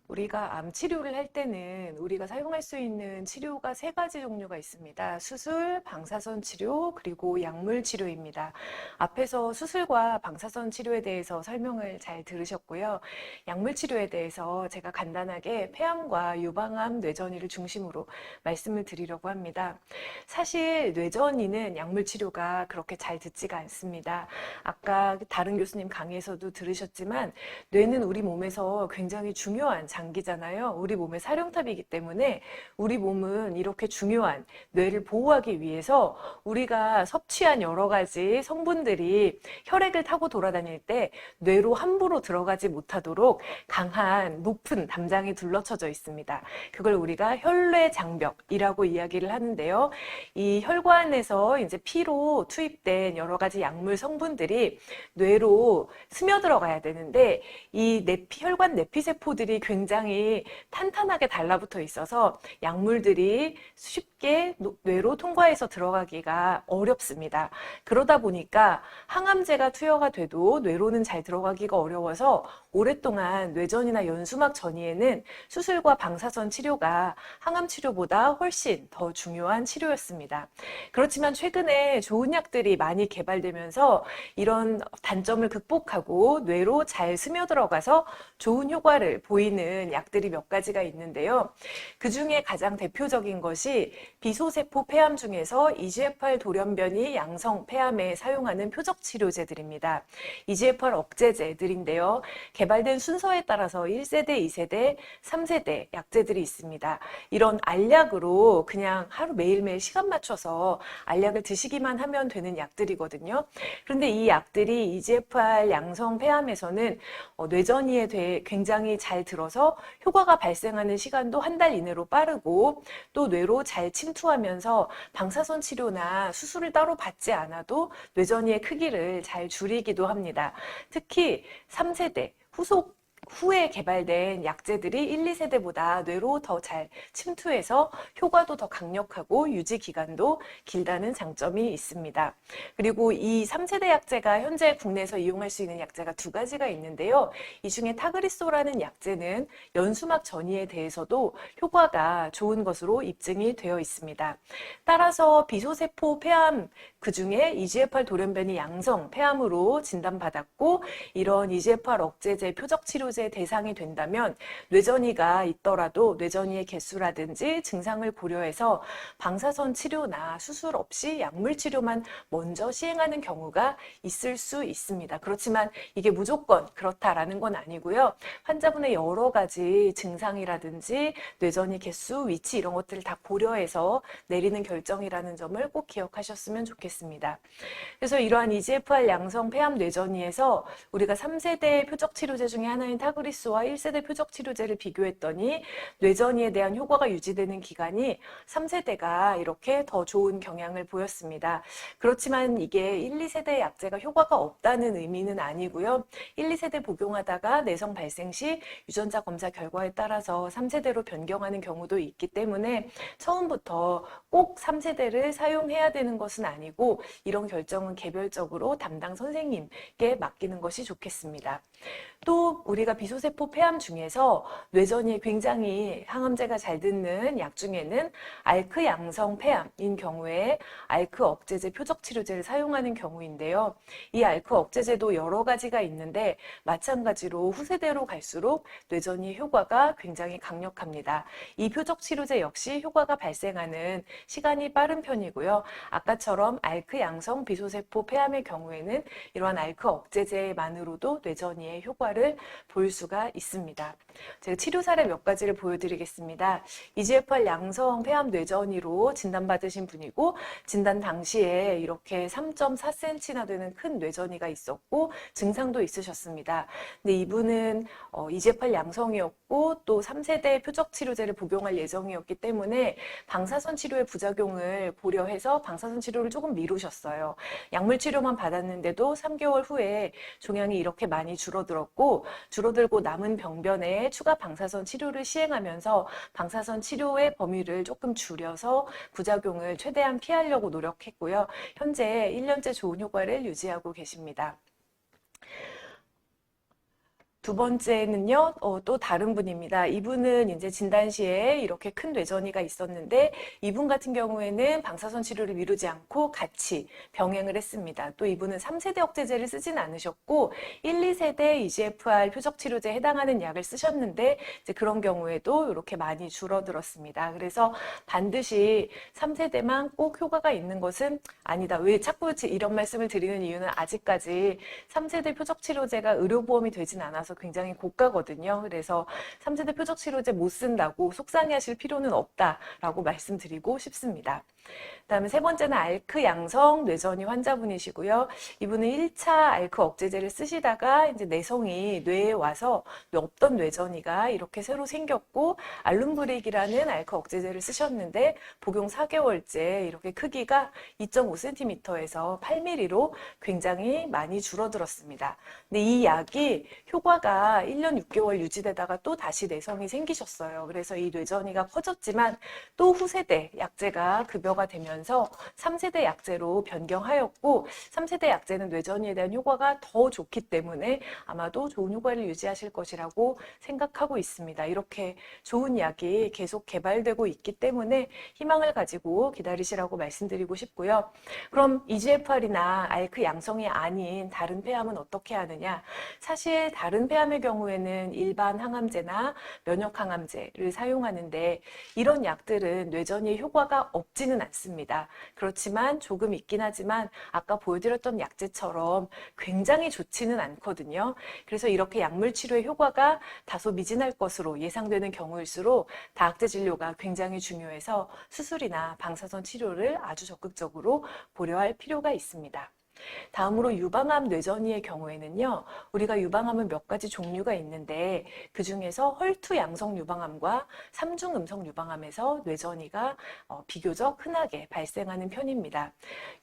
Speaker 1: 우리가 암 치료를 할 때는 우리가 사용할 수 있는 치료가 세 가지 종류가 있습니다. 수술, 방사선 치료, 그리고 약물 치료입니다. 앞에서 수술과 방사선 치료에 대해서 설명을 잘 들으셨고요. 약물 치료에 대해서 제가 간단하게 폐암과 유방암, 뇌전이를 중심으로 말씀을 드리려고 합니다. 사실 뇌전이는 약물 치료가 그렇게 잘 듣지가 않습니다. 아까 다른 교수님 강의에서도 들으셨지만 뇌는 우리 몸에서 굉장히 중요한 장기잖아요. 우리 몸의 사령탑이기 때문에 우리 몸은 이렇게 중요한 뇌를 보호하기 위해서 우리가 섭취한 여러 가지 성분들이 혈액을 타고 돌아다닐 때 뇌로 함부로 들어가지 못하도록 강한 높은 담장이 둘러쳐져 있습니다. 그걸 우리가 혈뇌장벽이라고 이야기를 하는데요. 이 혈관에서 이제 피로 투입된 여러 가지 약물 성분들이 뇌로 스며들어가야 되는데 이 혈관 내피세포들이 굉장히 탄탄하게 달라붙어 있어서 약물들이 쉽게 뇌로 통과해서 들어가기가 어렵습니다. 그러다 보니까 항암제가 투여가 돼도 뇌로는 잘 들어가기가 어려워서 오랫동안 뇌전이나 연수막 전이에는 수술과 방사선 치료가 항암 치료보다 훨씬 더 중요한 치료였습니다. 그렇지만 최근에 좋은 약들이 많이 개발되면서 이런 단점을 극복하고 뇌로 잘 스며들어가서 좋은 효과를 보이는 약들이 몇 가지가 있는데요. 그 중에 가장 대표적인 것이 비소세포 폐암 중에서 EGFR 돌연변이 양성 폐암에 사용하는 표적 치료제들입니다. EGFR 억제제들인데요. 개발된 순서에 따라서 1세대, 2세대, 3세대 약제들이 있습니다. 이런 알약으로 그냥 하루 매일매일 시간 맞춰서 알약을 드시기만 하면 되는 약들이거든요. 그런데 이 약들이 EGFR 양성 폐암에서는 뇌전이에 굉장히 잘 들어서 효과가 발생하는 시간도 한 달 이내로 빠르고 또 뇌로 잘 침투하면서 방사선 치료나 수술을 따로 받지 않아도 뇌전이의 크기를 잘 줄이기도 합니다. 특히 3세대 후에 개발된 약제들이 1, 2세대보다 뇌로 더 잘 침투해서 효과도 더 강력하고 유지 기간도 길다는 장점이 있습니다. 그리고 이 3세대 약제가 현재 국내에서 이용할 수 있는 약제가 두 가지가 있는데요. 이 중에 타그리소라는 약제는 연수막 전이에 대해서도 효과가 좋은 것으로 입증이 되어 있습니다. 따라서 비소세포 폐암 그중에 EGFR 돌연변이 양성 폐암으로 진단받았고 이런 EGFR 억제제 표적 치료제 대상이 된다면 뇌전이가 있더라도 뇌전이의 개수라든지 증상을 고려해서 방사선 치료나 수술 없이 약물 치료만 먼저 시행하는 경우가 있을 수 있습니다. 그렇지만 이게 무조건 그렇다라는 건 아니고요. 환자분의 여러 가지 증상이라든지 뇌전이 개수, 위치 이런 것들을 다 고려해서 내리는 결정이라는 점을 꼭 기억하셨으면 좋겠습니다. 그래서 이러한 EGFR 양성 폐암 뇌전이에서 우리가 3세대 표적 치료제 중에 하나인 타그리소와 1세대 표적 치료제를 비교했더니 뇌전이에 대한 효과가 유지되는 기간이 3세대가 이렇게 더 좋은 경향을 보였습니다. 그렇지만 이게 1, 2세대 약제가 효과가 없다는 의미는 아니고요. 1, 2세대 복용하다가 내성 발생 시 유전자 검사 결과에 따라서 3세대로 변경하는 경우도 있기 때문에 처음부터 꼭 3세대를 사용해야 되는 것은 아니고 이런 결정은 개별적으로 담당 선생님께 맡기는 것이 좋겠습니다. 또 우리가 비소세포 폐암 중에서 뇌전이 굉장히 항암제가 잘 듣는 약 중에는 알크 양성 폐암인 경우에 알크 억제제 표적 치료제를 사용하는 경우인데요. 이 알크 억제제도 여러 가지가 있는데 마찬가지로 후세대로 갈수록 뇌전이 효과가 굉장히 강력합니다. 이 표적 치료제 역시 효과가 발생하는 시간이 빠른 편이고요. 아까처럼 알크 양성 비소세포 폐암의 경우에는 이러한 알크 억제제만으로도 뇌전이의 효과를 볼 수가 있습니다. 제가 치료 사례 몇 가지를 보여드리겠습니다. EGFR 양성 폐암 뇌전이로 진단받으신 분이고 진단 당시에 이렇게 3.4cm나 되는 큰 뇌전이가 있었고 증상도 있으셨습니다. 근데 이분은 EGFR 양성이었고 예정이었고 또 3세대 표적치료제를 복용할 예정이었기 때문에 방사선 치료의 부작용을 고려해서 방사선 치료를 조금 미루셨어요. 약물 치료만 받았는데도 3개월 후에 종양이 이렇게 많이 줄어들고 남은 병변에 추가 방사선 치료를 시행하면서 방사선 치료의 범위를 조금 줄여서 부작용을 최대한 피하려고 노력했고요. 현재 1년째 좋은 효과를 유지하고 계십니다. 두 번째는요, 또 다른 분입니다. 이분은 이제 진단 시에 이렇게 큰 뇌전이가 있었는데, 이분 같은 경우에는 방사선 치료를 미루지 않고 같이 병행을 했습니다. 또 이분은 3세대 억제제를 쓰진 않으셨고, 1, 2세대 EGFR 표적 치료제에 해당하는 약을 쓰셨는데, 이제 그런 경우에도 이렇게 많이 줄어들었습니다. 그래서 반드시 3세대만 꼭 효과가 있는 것은 아니다. 왜 자꾸 이런 말씀을 드리는 이유는 아직까지 3세대 표적 치료제가 의료보험이 되진 않아서 굉장히 고가거든요. 그래서 3세대 표적 치료제 못 쓴다고 속상해하실 필요는 없다라고 말씀드리고 싶습니다. 그다음에 세 번째는 알크 양성 뇌전이 환자분이시고요. 이분은 1차 알크 억제제를 쓰시다가 이제 내성이 뇌에 와서 없던 뇌전이가 이렇게 새로 생겼고 알룸브릭이라는 알크 억제제를 쓰셨는데 복용 4개월째 이렇게 크기가 2.5cm에서 8mm로 굉장히 많이 줄어들었습니다. 근데 이 약이 효과가 1년 6개월 유지되다가 또 다시 내성이 생기셨어요. 그래서 이 뇌전이가 커졌지만 또 후세대 약제가 급여가 되면서 3세대 약제로 변경하였고 3세대 약제는 뇌전이에 대한 효과가 더 좋기 때문에 아마도 좋은 효과를 유지하실 것이라고 생각하고 있습니다. 이렇게 좋은 약이 계속 개발되고 있기 때문에 희망을 가지고 기다리시라고 말씀드리고 싶고요. 그럼 EGFR이나 알크 양성이 아닌 다른 폐암은 어떻게 하느냐? 사실 다른 폐암의 경우에는 일반 항암제나 면역 항암제를 사용하는데 이런 약들은 뇌전이의 효과가 없지는 않습니다. 그렇지만 조금 있긴 하지만 아까 보여드렸던 약제처럼 굉장히 좋지는 않거든요. 그래서 이렇게 약물 치료의 효과가 다소 미진할 것으로 예상되는 경우일수록 다학제 진료가 굉장히 중요해서 수술이나 방사선 치료를 아주 적극적으로 고려할 필요가 있습니다. 다음으로 유방암 뇌전이의 경우에는요, 우리가 유방암은 몇 가지 종류가 있는데 그 중에서 헐투 양성 유방암과 삼중 음성 유방암에서 뇌전이가 비교적 흔하게 발생하는 편입니다.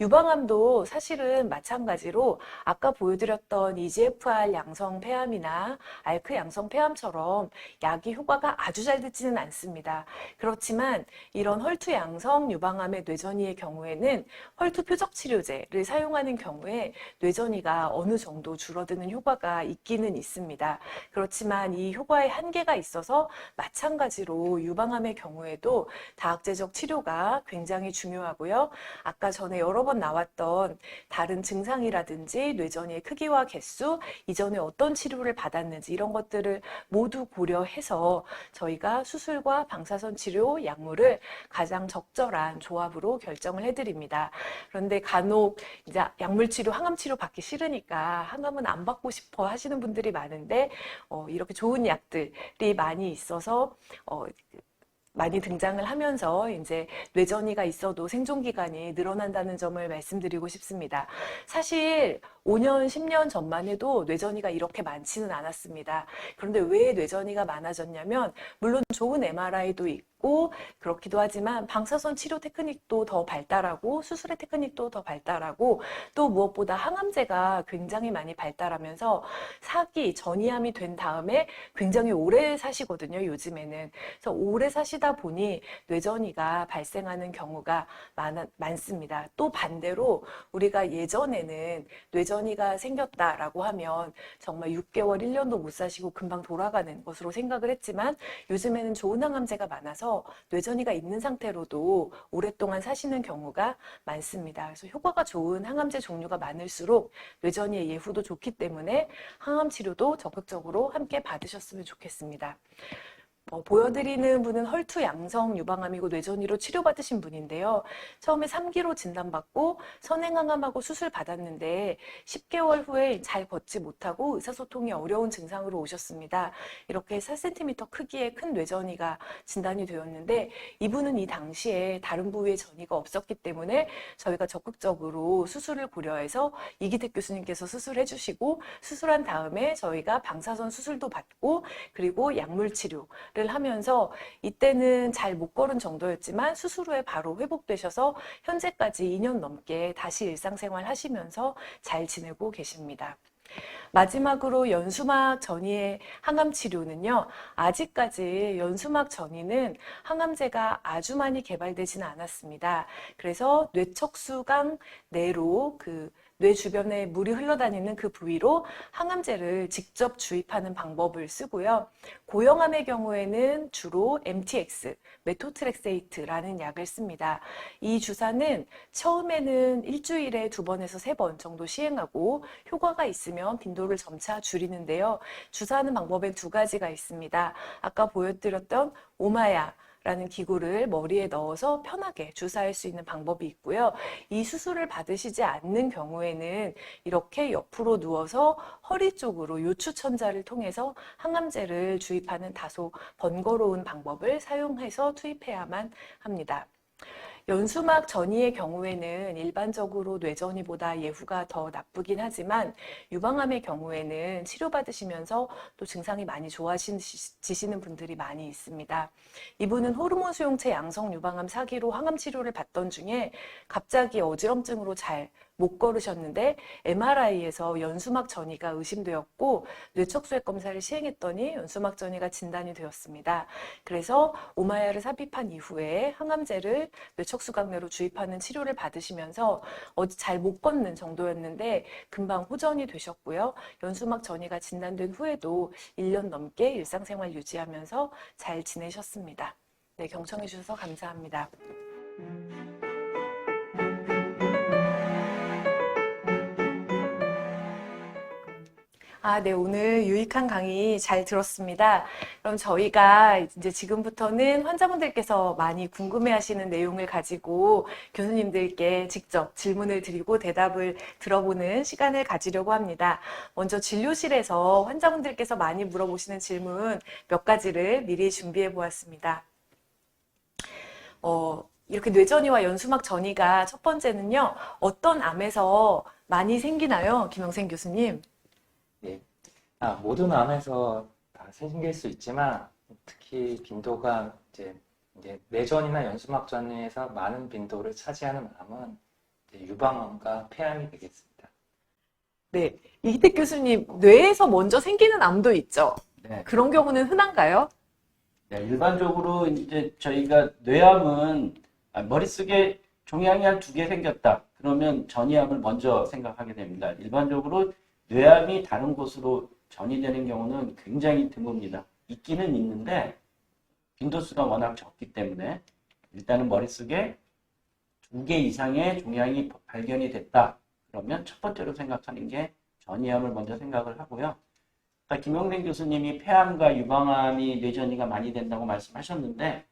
Speaker 1: 유방암도 사실은 마찬가지로 아까 보여드렸던 EGFR 양성 폐암이나 알크 양성 폐암처럼 약이 효과가 아주 잘 듣지는 않습니다. 그렇지만 이런 헐투 양성 유방암의 뇌전이의 경우에는 헐투 표적 치료제를 사용하는 경우에 뇌전이가 어느 정도 줄어드는 효과가 있기는 있습니다. 그렇지만 이 효과에 한계가 있어서 마찬가지로 유방암의 경우에도 다학제적 치료가 굉장히 중요하고요. 아까 전에 여러 번 나왔던 다른 증상이라든지 뇌전이의 크기와 개수, 이전에 어떤 치료를 받았는지 이런 것들을 모두 고려해서 저희가 수술과 방사선 치료, 약물을 가장 적절한 조합으로 결정을 해드립니다. 그런데 간혹 이제 약물 치료, 항암 치료 받기 싫으니까 항암은 안 받고 싶어 하시는 분들이 많은데 이렇게 좋은 약들이 많이 있어서 많이 등장을 하면서 이제 뇌전이가 있어도 생존 기간이 늘어난다는 점을 말씀드리고 싶습니다. 사실 5년, 10년 전만 해도 뇌전이가 이렇게 많지는 않았습니다. 그런데 왜 뇌전이가 많아졌냐면 물론 좋은 MRI도 있고 그렇기도 하지만 방사선 치료 테크닉도 더 발달하고 수술의 테크닉도 더 발달하고 또 무엇보다 항암제가 굉장히 많이 발달하면서 전이암이 된 다음에 굉장히 오래 사시거든요, 요즘에는. 그래서 오래 사시다 보니 뇌전이가 발생하는 경우가 많습니다. 또 반대로 우리가 예전에는 뇌전이가 생겼다라고 하면 정말 6개월, 1년도 못 사시고 금방 돌아가는 것으로 생각을 했지만 요즘에는 좋은 항암제가 많아서 뇌전이가 있는 상태로도 오랫동안 사시는 경우가 많습니다. 그래서 효과가 좋은 항암제 종류가 많을수록 뇌전이의 예후도 좋기 때문에 항암 치료도 적극적으로 함께 받으셨으면 좋겠습니다. 보여드리는 분은 헐투 양성 유방암이고 뇌전이로 치료받으신 분인데요. 처음에 3기로 진단받고 선행항암하고 수술 받았는데 10개월 후에 잘 걷지 못하고 의사소통이 어려운 증상으로 오셨습니다. 이렇게 4cm 크기의 큰 뇌전이가 진단이 되었는데 이분은 이 당시에 다른 부위에 전이가 없었기 때문에 저희가 적극적으로 수술을 고려해서 이기택 교수님께서 수술해 주시고 수술한 다음에 저희가 방사선 수술도 받고 그리고 약물 치료를 하면서 이때는 잘 못 걸은 정도였지만 수술 후에 바로 회복되셔서 현재까지 2년 넘게 다시 일상생활 하시면서 잘 지내고 계십니다. 마지막으로 연수막 전이의 항암 치료는요, 아직까지 연수막 전이는 항암제가 아주 많이 개발되지는 않았습니다. 그래서 뇌척수강 내로 뇌 주변에 물이 흘러다니는 그 부위로 항암제를 직접 주입하는 방법을 쓰고요. 고형암의 경우에는 주로 MTX, 메토트렉세이트라는 약을 씁니다. 이 주사는 처음에는 일주일에 2번에서 3번 정도 시행하고 효과가 있으면 빈도를 점차 줄이는데요. 주사하는 방법엔 2가지가 있습니다. 아까 보여드렸던 오마야 라는 기구를 머리에 넣어서 편하게 주사할 수 있는 방법이 있고요. 이 수술을 받으시지 않는 경우에는 이렇게 옆으로 누워서 허리 쪽으로 요추천자를 통해서 항암제를 주입하는 다소 번거로운 방법을 사용해서 투입해야만 합니다. 연수막 전이의 경우에는 일반적으로 뇌전이보다 예후가 더 나쁘긴 하지만 유방암의 경우에는 치료받으시면서 또 증상이 많이 좋아지시는 분들이 많이 있습니다. 이분은 호르몬 수용체 양성 유방암 4기로 항암 치료를 받던 중에 갑자기 어지럼증으로 잘 못 걸으셨는데 MRI에서 연수막 전이가 의심되었고 뇌척수액 검사를 시행했더니 연수막 전이가 진단이 되었습니다. 그래서 오마야를 삽입한 이후에 항암제를 뇌척수강내로 주입하는 치료를 받으시면서 잘 못 걷는 정도였는데 금방 호전이 되셨고요. 연수막 전이가 진단된 후에도 1년 넘게 일상생활 유지하면서 잘 지내셨습니다. 네, 경청해 주셔서 감사합니다. 네, 오늘 유익한 강의 잘 들었습니다. 그럼 저희가 이제 지금부터는 환자분들께서 많이 궁금해하시는 내용을 가지고 교수님들께 직접 질문을 드리고 대답을 들어보는 시간을 가지려고 합니다. 먼저 진료실에서 환자분들께서 많이 물어보시는 질문 몇 가지를 미리 준비해 보았습니다. 이렇게 뇌전이와 연수막 전이가 첫 번째는요, 어떤 암에서 많이 생기나요? 김영생 교수님.
Speaker 4: 네. 모든 암에서 다 생길 수 있지만 특히 빈도가 이제 뇌전이나 연수막 전이에서 많은 빈도를 차지하는 암은 유방암과 폐암이 되겠습니다.
Speaker 1: 네, 이기택 교수님, 뇌에서 먼저 생기는 암도 있죠?
Speaker 2: 네.
Speaker 1: 그런 경우는 흔한가요?
Speaker 2: 네, 일반적으로 이제 저희가 뇌암은 머릿속에 종양이 한 2개 생겼다. 그러면 전이암을 먼저 생각하게 됩니다. 일반적으로 뇌암이 다른 곳으로 전이되는 경우는 굉장히 드뭅니다. 있기는 있는데 빈도수가 워낙 적기 때문에 일단은 머릿속에 2개 이상의 종양이 발견이 됐다. 그러면 첫 번째로 생각하는 게 전이암을 먼저 생각을 하고요. 아까 김영생 교수님이 폐암과 유방암이 뇌전이가 많이 된다고 말씀하셨는데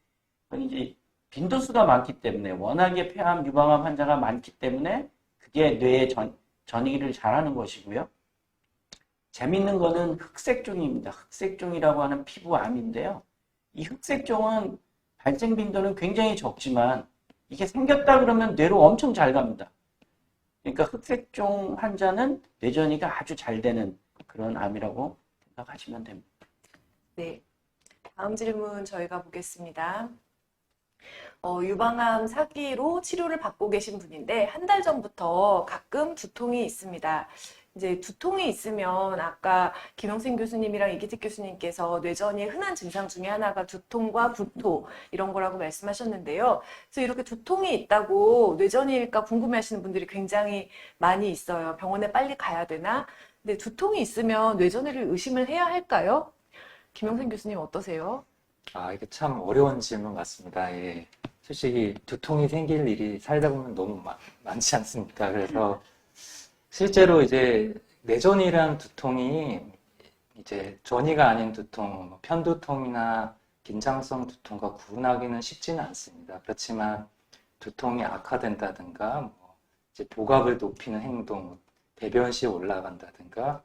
Speaker 2: 그건 이제 빈도수가 많기 때문에 워낙에 폐암, 유방암 환자가 많기 때문에 그게 뇌의 전이를 잘하는 것이고요. 재밌는 거는 흑색종입니다. 흑색종이라고 하는 피부암인데요. 이 흑색종은 발생 빈도는 굉장히 적지만 이게 생겼다 그러면 뇌로 엄청 잘 갑니다. 그러니까 흑색종 환자는 뇌전이가 아주 잘 되는 그런 암이라고 생각하시면 됩니다.
Speaker 1: 네, 다음 질문 저희가 보겠습니다. 유방암 4기로 치료를 받고 계신 분인데 한 달 전부터 가끔 두통이 있습니다. 이제 두통이 있으면 아까 김영생 교수님이랑 이기택 교수님께서 뇌전이의 흔한 증상 중에 하나가 두통과 구토 이런 거라고 말씀하셨는데요. 그래서 이렇게 두통이 있다고 뇌전일까 궁금해하시는 분들이 굉장히 많이 있어요. 병원에 빨리 가야 되나? 근데 두통이 있으면 뇌전이를 의심을 해야 할까요? 김영생 교수님 어떠세요?
Speaker 4: 이게 참 어려운 질문 같습니다. 예. 솔직히 두통이 생길 일이 살다 보면 너무 많지 않습니까? 그래서 실제로 이제 뇌전이란 두통이 이제 전이가 아닌 두통, 편두통이나 긴장성 두통과 구분하기는 쉽지는 않습니다. 그렇지만 두통이 악화된다든가 이제 복압을 높이는 행동, 대변실이 올라간다든가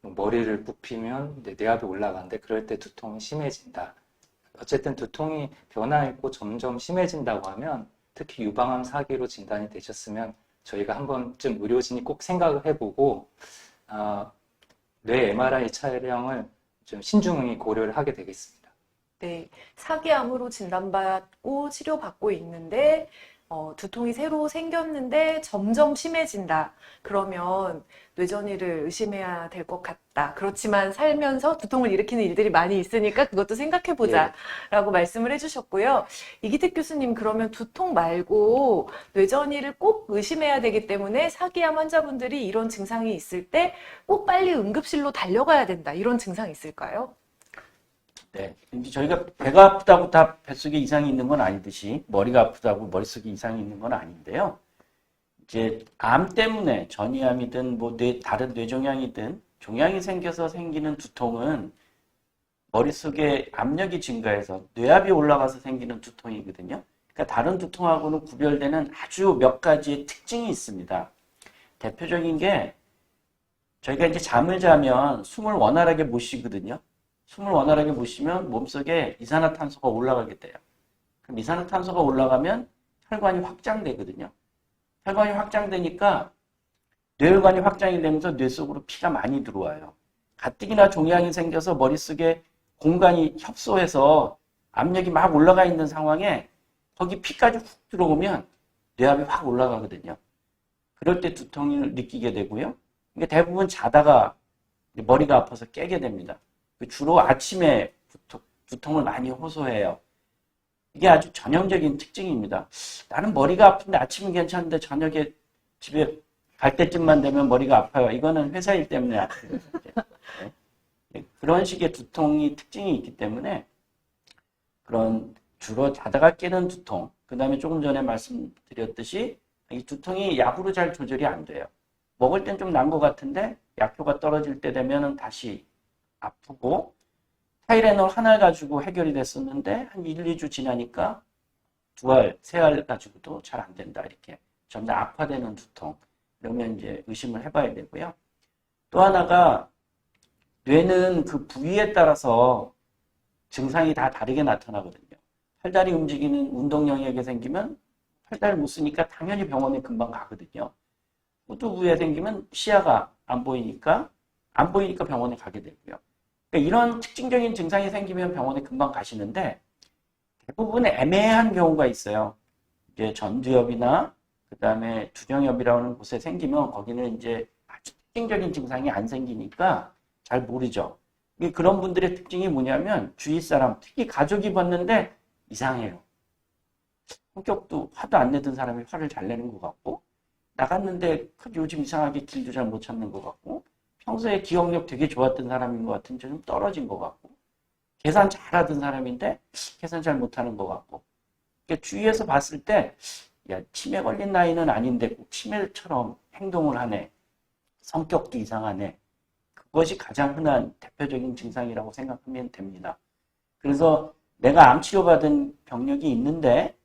Speaker 4: 머리를 굽히면 이제 뇌압이 올라가는데 그럴 때 두통이 심해진다. 어쨌든 두통이 변화있고 점점 심해진다고 하면 특히 유방암 사기로 진단이 되셨으면 저희가 한 번쯤 의료진이 꼭 생각을 해보고 뇌 MRI 촬영을 좀 신중히 고려를 하게 되겠습니다.
Speaker 1: 네, 사기암으로 진단받고 치료받고 있는데 두통이 새로 생겼는데 점점 심해진다. 그러면 뇌전이를 의심해야 될 것 같다. 그렇지만 살면서 두통을 일으키는 일들이 많이 있으니까 그것도 생각해보자 라고 말씀을 해주셨고요. 이기택 교수님, 그러면 두통 말고 뇌전이를 꼭 의심해야 되기 때문에 사기암 환자분들이 이런 증상이 있을 때 꼭 빨리 응급실로 달려가야 된다. 이런 증상이 있을까요?
Speaker 2: 네. 이제 저희가 배가 아프다고 다 뱃속에 이상이 있는 건 아니듯이 머리가 아프다고 머릿속에 이상이 있는 건 아닌데요. 이제 암 때문에 전이암이든 다른 뇌종양이든 종양이 생겨서 생기는 두통은 머릿속에 압력이 증가해서 뇌압이 올라가서 생기는 두통이거든요. 그러니까 다른 두통하고는 구별되는 아주 몇 가지의 특징이 있습니다. 대표적인 게 저희가 이제 잠을 자면 숨을 원활하게 못 쉬거든요. 숨을 원활하게 못 쉬면 몸속에 이산화탄소가 올라가게 돼요. 그럼 이산화탄소가 올라가면 혈관이 확장되거든요. 혈관이 확장되니까 뇌혈관이 확장이 되면서 뇌 속으로 피가 많이 들어와요. 가뜩이나 종양이 생겨서 머릿속에 공간이 협소해서 압력이 막 올라가 있는 상황에 거기 피까지 훅 들어오면 뇌압이 확 올라가거든요. 그럴 때 두통을 느끼게 되고요. 그러니까 대부분 자다가 머리가 아파서 깨게 됩니다. 주로 아침에 두통을 많이 호소해요. 이게 아주 전형적인 특징입니다. 나는 머리가 아픈데 아침은 괜찮은데 저녁에 집에 갈 때쯤만 되면 머리가 아파요. 이거는 회사 일 때문에 아파요. 네. 그런 식의 두통이 특징이 있기 때문에 그런 주로 자다가 깨는 두통, 그 다음에 조금 전에 말씀드렸듯이 이 두통이 약으로 잘 조절이 안 돼요. 먹을 땐 좀 난 것 같은데 약효가 떨어질 때 되면 다시 아프고, 타이레놀 하나 가지고 해결이 됐었는데 한 1, 2주 지나니까 2알, 3알 가지고도 잘 안 된다. 이렇게 점점 악화되는 두통. 그러면 이제 의심을 해봐야 되고요. 또 하나가 뇌는 그 부위에 따라서 증상이 다 다르게 나타나거든요. 팔다리 움직이는 운동 영역에 생기면 팔다리 못 쓰니까 당연히 병원에 금방 가거든요. 후두 부위에 생기면 시야가 안 보이니까 병원에 가게 되고요. 그러니까 이런 특징적인 증상이 생기면 병원에 금방 가시는데 대부분 애매한 경우가 있어요. 이제 전두엽이나 그다음에 두정엽이라는 곳에 생기면 거기는 이제 아주 특징적인 증상이 안 생기니까 잘 모르죠. 그런 분들의 특징이 뭐냐면 주위 사람, 특히 가족이 봤는데 이상해요. 성격도 화도 안 내던 사람이 화를 잘 내는 것 같고 나갔는데 요즘 이상하게 길도 잘 못 찾는 것 같고 평소에 기억력 되게 좋았던 사람인 것 같은데 좀 떨어진 것 같고 계산 잘하던 사람인데 계산 잘 못하는 것 같고 그러니까 주위에서 봤을 때 야, 치매 걸린 나이는 아닌데 꼭 치매처럼 행동을 하네. 성격도 이상하네. 그것이 가장 흔한 대표적인 증상이라고 생각하면 됩니다. 그래서 내가 암 치료받은 병력이 있는데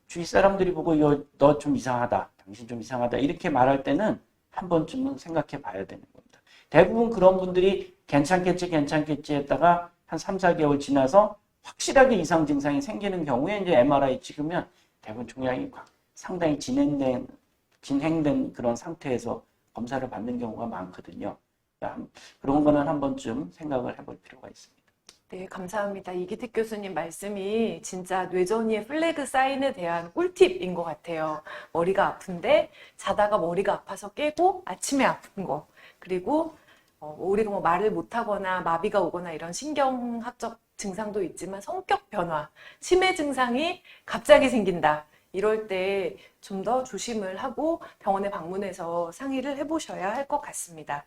Speaker 2: 주위 사람들이 보고 너 좀 이상하다. 당신 좀 이상하다. 이렇게 말할 때는 한 번쯤은 생각해 봐야 되는 겁니다. 대부분 그런 분들이 괜찮겠지 했다가 한 3, 4개월 지나서 확실하게 이상 증상이 생기는 경우에 이제 MRI 찍으면 대부분 종양이 상당히 진행된 그런 상태에서 검사를 받는 경우가 많거든요. 그러니까 그런 거는 한 번쯤 생각을 해볼 필요가 있습니다.
Speaker 1: 네, 감사합니다. 이기택 교수님 말씀이 진짜 뇌전이의 플래그 사인에 대한 꿀팁인 것 같아요. 머리가 아픈데 자다가 머리가 아파서 깨고 아침에 아픈 거. 그리고 우리가 뭐 말을 못하거나 마비가 오거나 이런 신경학적 증상도 있지만 성격 변화, 치매 증상이 갑자기 생긴다. 이럴 때 좀 더 조심을 하고 병원에 방문해서 상의를 해보셔야 할 것 같습니다.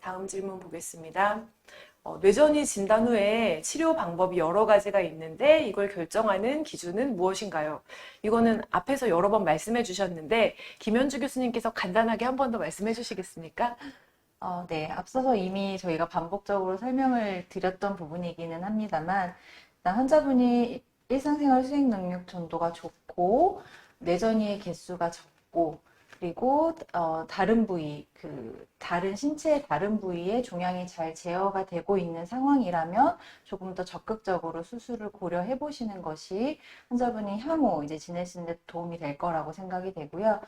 Speaker 1: 다음 질문 보겠습니다. 뇌전이 진단 후에 치료 방법이 여러 가지가 있는데 이걸 결정하는 기준은 무엇인가요? 이거는 앞에서 여러 번 말씀해 주셨는데 김현주 교수님께서 간단하게 한 번 더 말씀해 주시겠습니까?
Speaker 3: 네, 앞서서 이미 저희가 반복적으로 설명을 드렸던 부분이기는 합니다만 일단 환자분이 일상생활 수행 능력 정도가 좋고 뇌전이의 개수가 적고 그리고 다른 부위, 다른 신체의 다른 부위에 종양이 잘 제어가 되고 있는 상황이라면 조금 더 적극적으로 수술을 고려해 보시는 것이 환자분이 향후 이제 지내시는 데 도움이 될 거라고 생각이 되고요.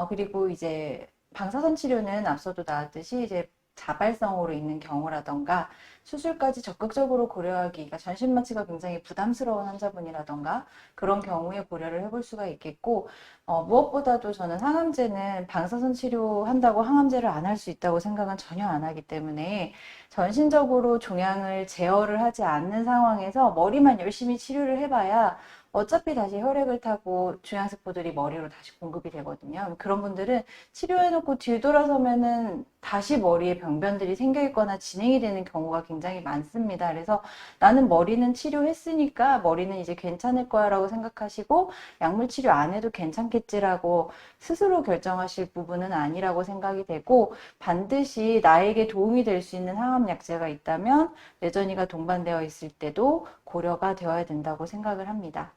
Speaker 3: 그리고 이제 방사선 치료는 앞서도 나왔듯이 이제 자발성으로 있는 경우라던가 수술까지 적극적으로 고려하기가 전신 마취가 굉장히 부담스러운 환자분이라던가 그런 경우에 고려를 해볼 수가 있겠고 무엇보다도 저는 항암제는 방사선 치료한다고 항암제를 안 할 수 있다고 생각은 전혀 안 하기 때문에 전신적으로 종양을 제어를 하지 않는 상황에서 머리만 열심히 치료를 해봐야 어차피 다시 혈액을 타고 종양세포들이 머리로 다시 공급이 되거든요. 그런 분들은 치료해놓고 뒤돌아서면은 다시 머리에 병변들이 생겨 있거나 진행이 되는 경우가 굉장히 많습니다. 그래서 나는 머리는 치료했으니까 머리는 이제 괜찮을 거야 라고 생각하시고 약물 치료 안 해도 괜찮겠지라고 스스로 결정하실 부분은 아니라고 생각이 되고 반드시 나에게 도움이 될 수 있는 항암약제가 있다면 뇌전이가 동반되어 있을 때도 고려가 되어야 된다고 생각을 합니다.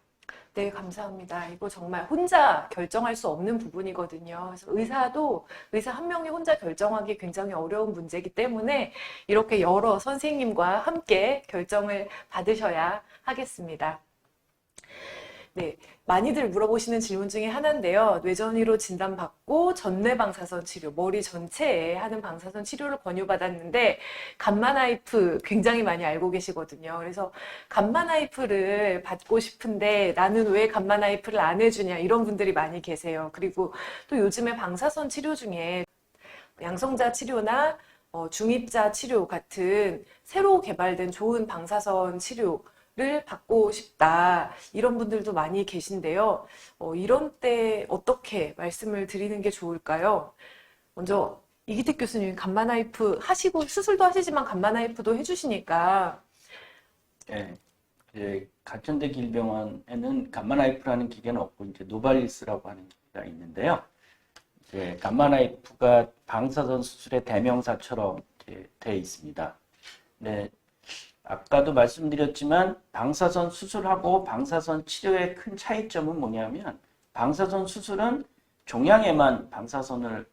Speaker 1: 네, 감사합니다. 이거 정말 혼자 결정할 수 없는 부분이거든요. 그래서 의사 한 명이 혼자 결정하기 굉장히 어려운 문제이기 때문에 이렇게 여러 선생님과 함께 결정을 받으셔야 하겠습니다. 네, 많이들 물어보시는 질문 중에 하나인데요. 뇌전이로 진단받고 전뇌방사선 치료, 머리 전체에 하는 방사선 치료를 권유받았는데 감마나이프 굉장히 많이 알고 계시거든요. 그래서 감마나이프를 받고 싶은데 나는 왜 감마나이프를 안 해주냐 이런 분들이 많이 계세요. 그리고 또 요즘에 방사선 치료 중에 양성자 치료나 중입자 치료 같은 새로 개발된 좋은 방사선 치료를 받고 싶다. 이런 분들도 많이 계신데요. 이런 때 어떻게 말씀을 드리는 게 좋을까요? 먼저 이기택 교수님 감마나이프 하시고 수술도 하시지만 감마나이프도 해주시니까
Speaker 2: 네, 이제 가천대 길병원에는 감마나이프라는 기계는 없고 이제 노발리스라고 하는 기계가 있는데요. 이제 감마나이프가 방사선 수술의 대명사처럼 이렇게 돼 있습니다. 네. 아까도 말씀드렸지만 방사선 수술하고 방사선 치료의 큰 차이점은 뭐냐면 방사선 수술은 종양에만 방사선을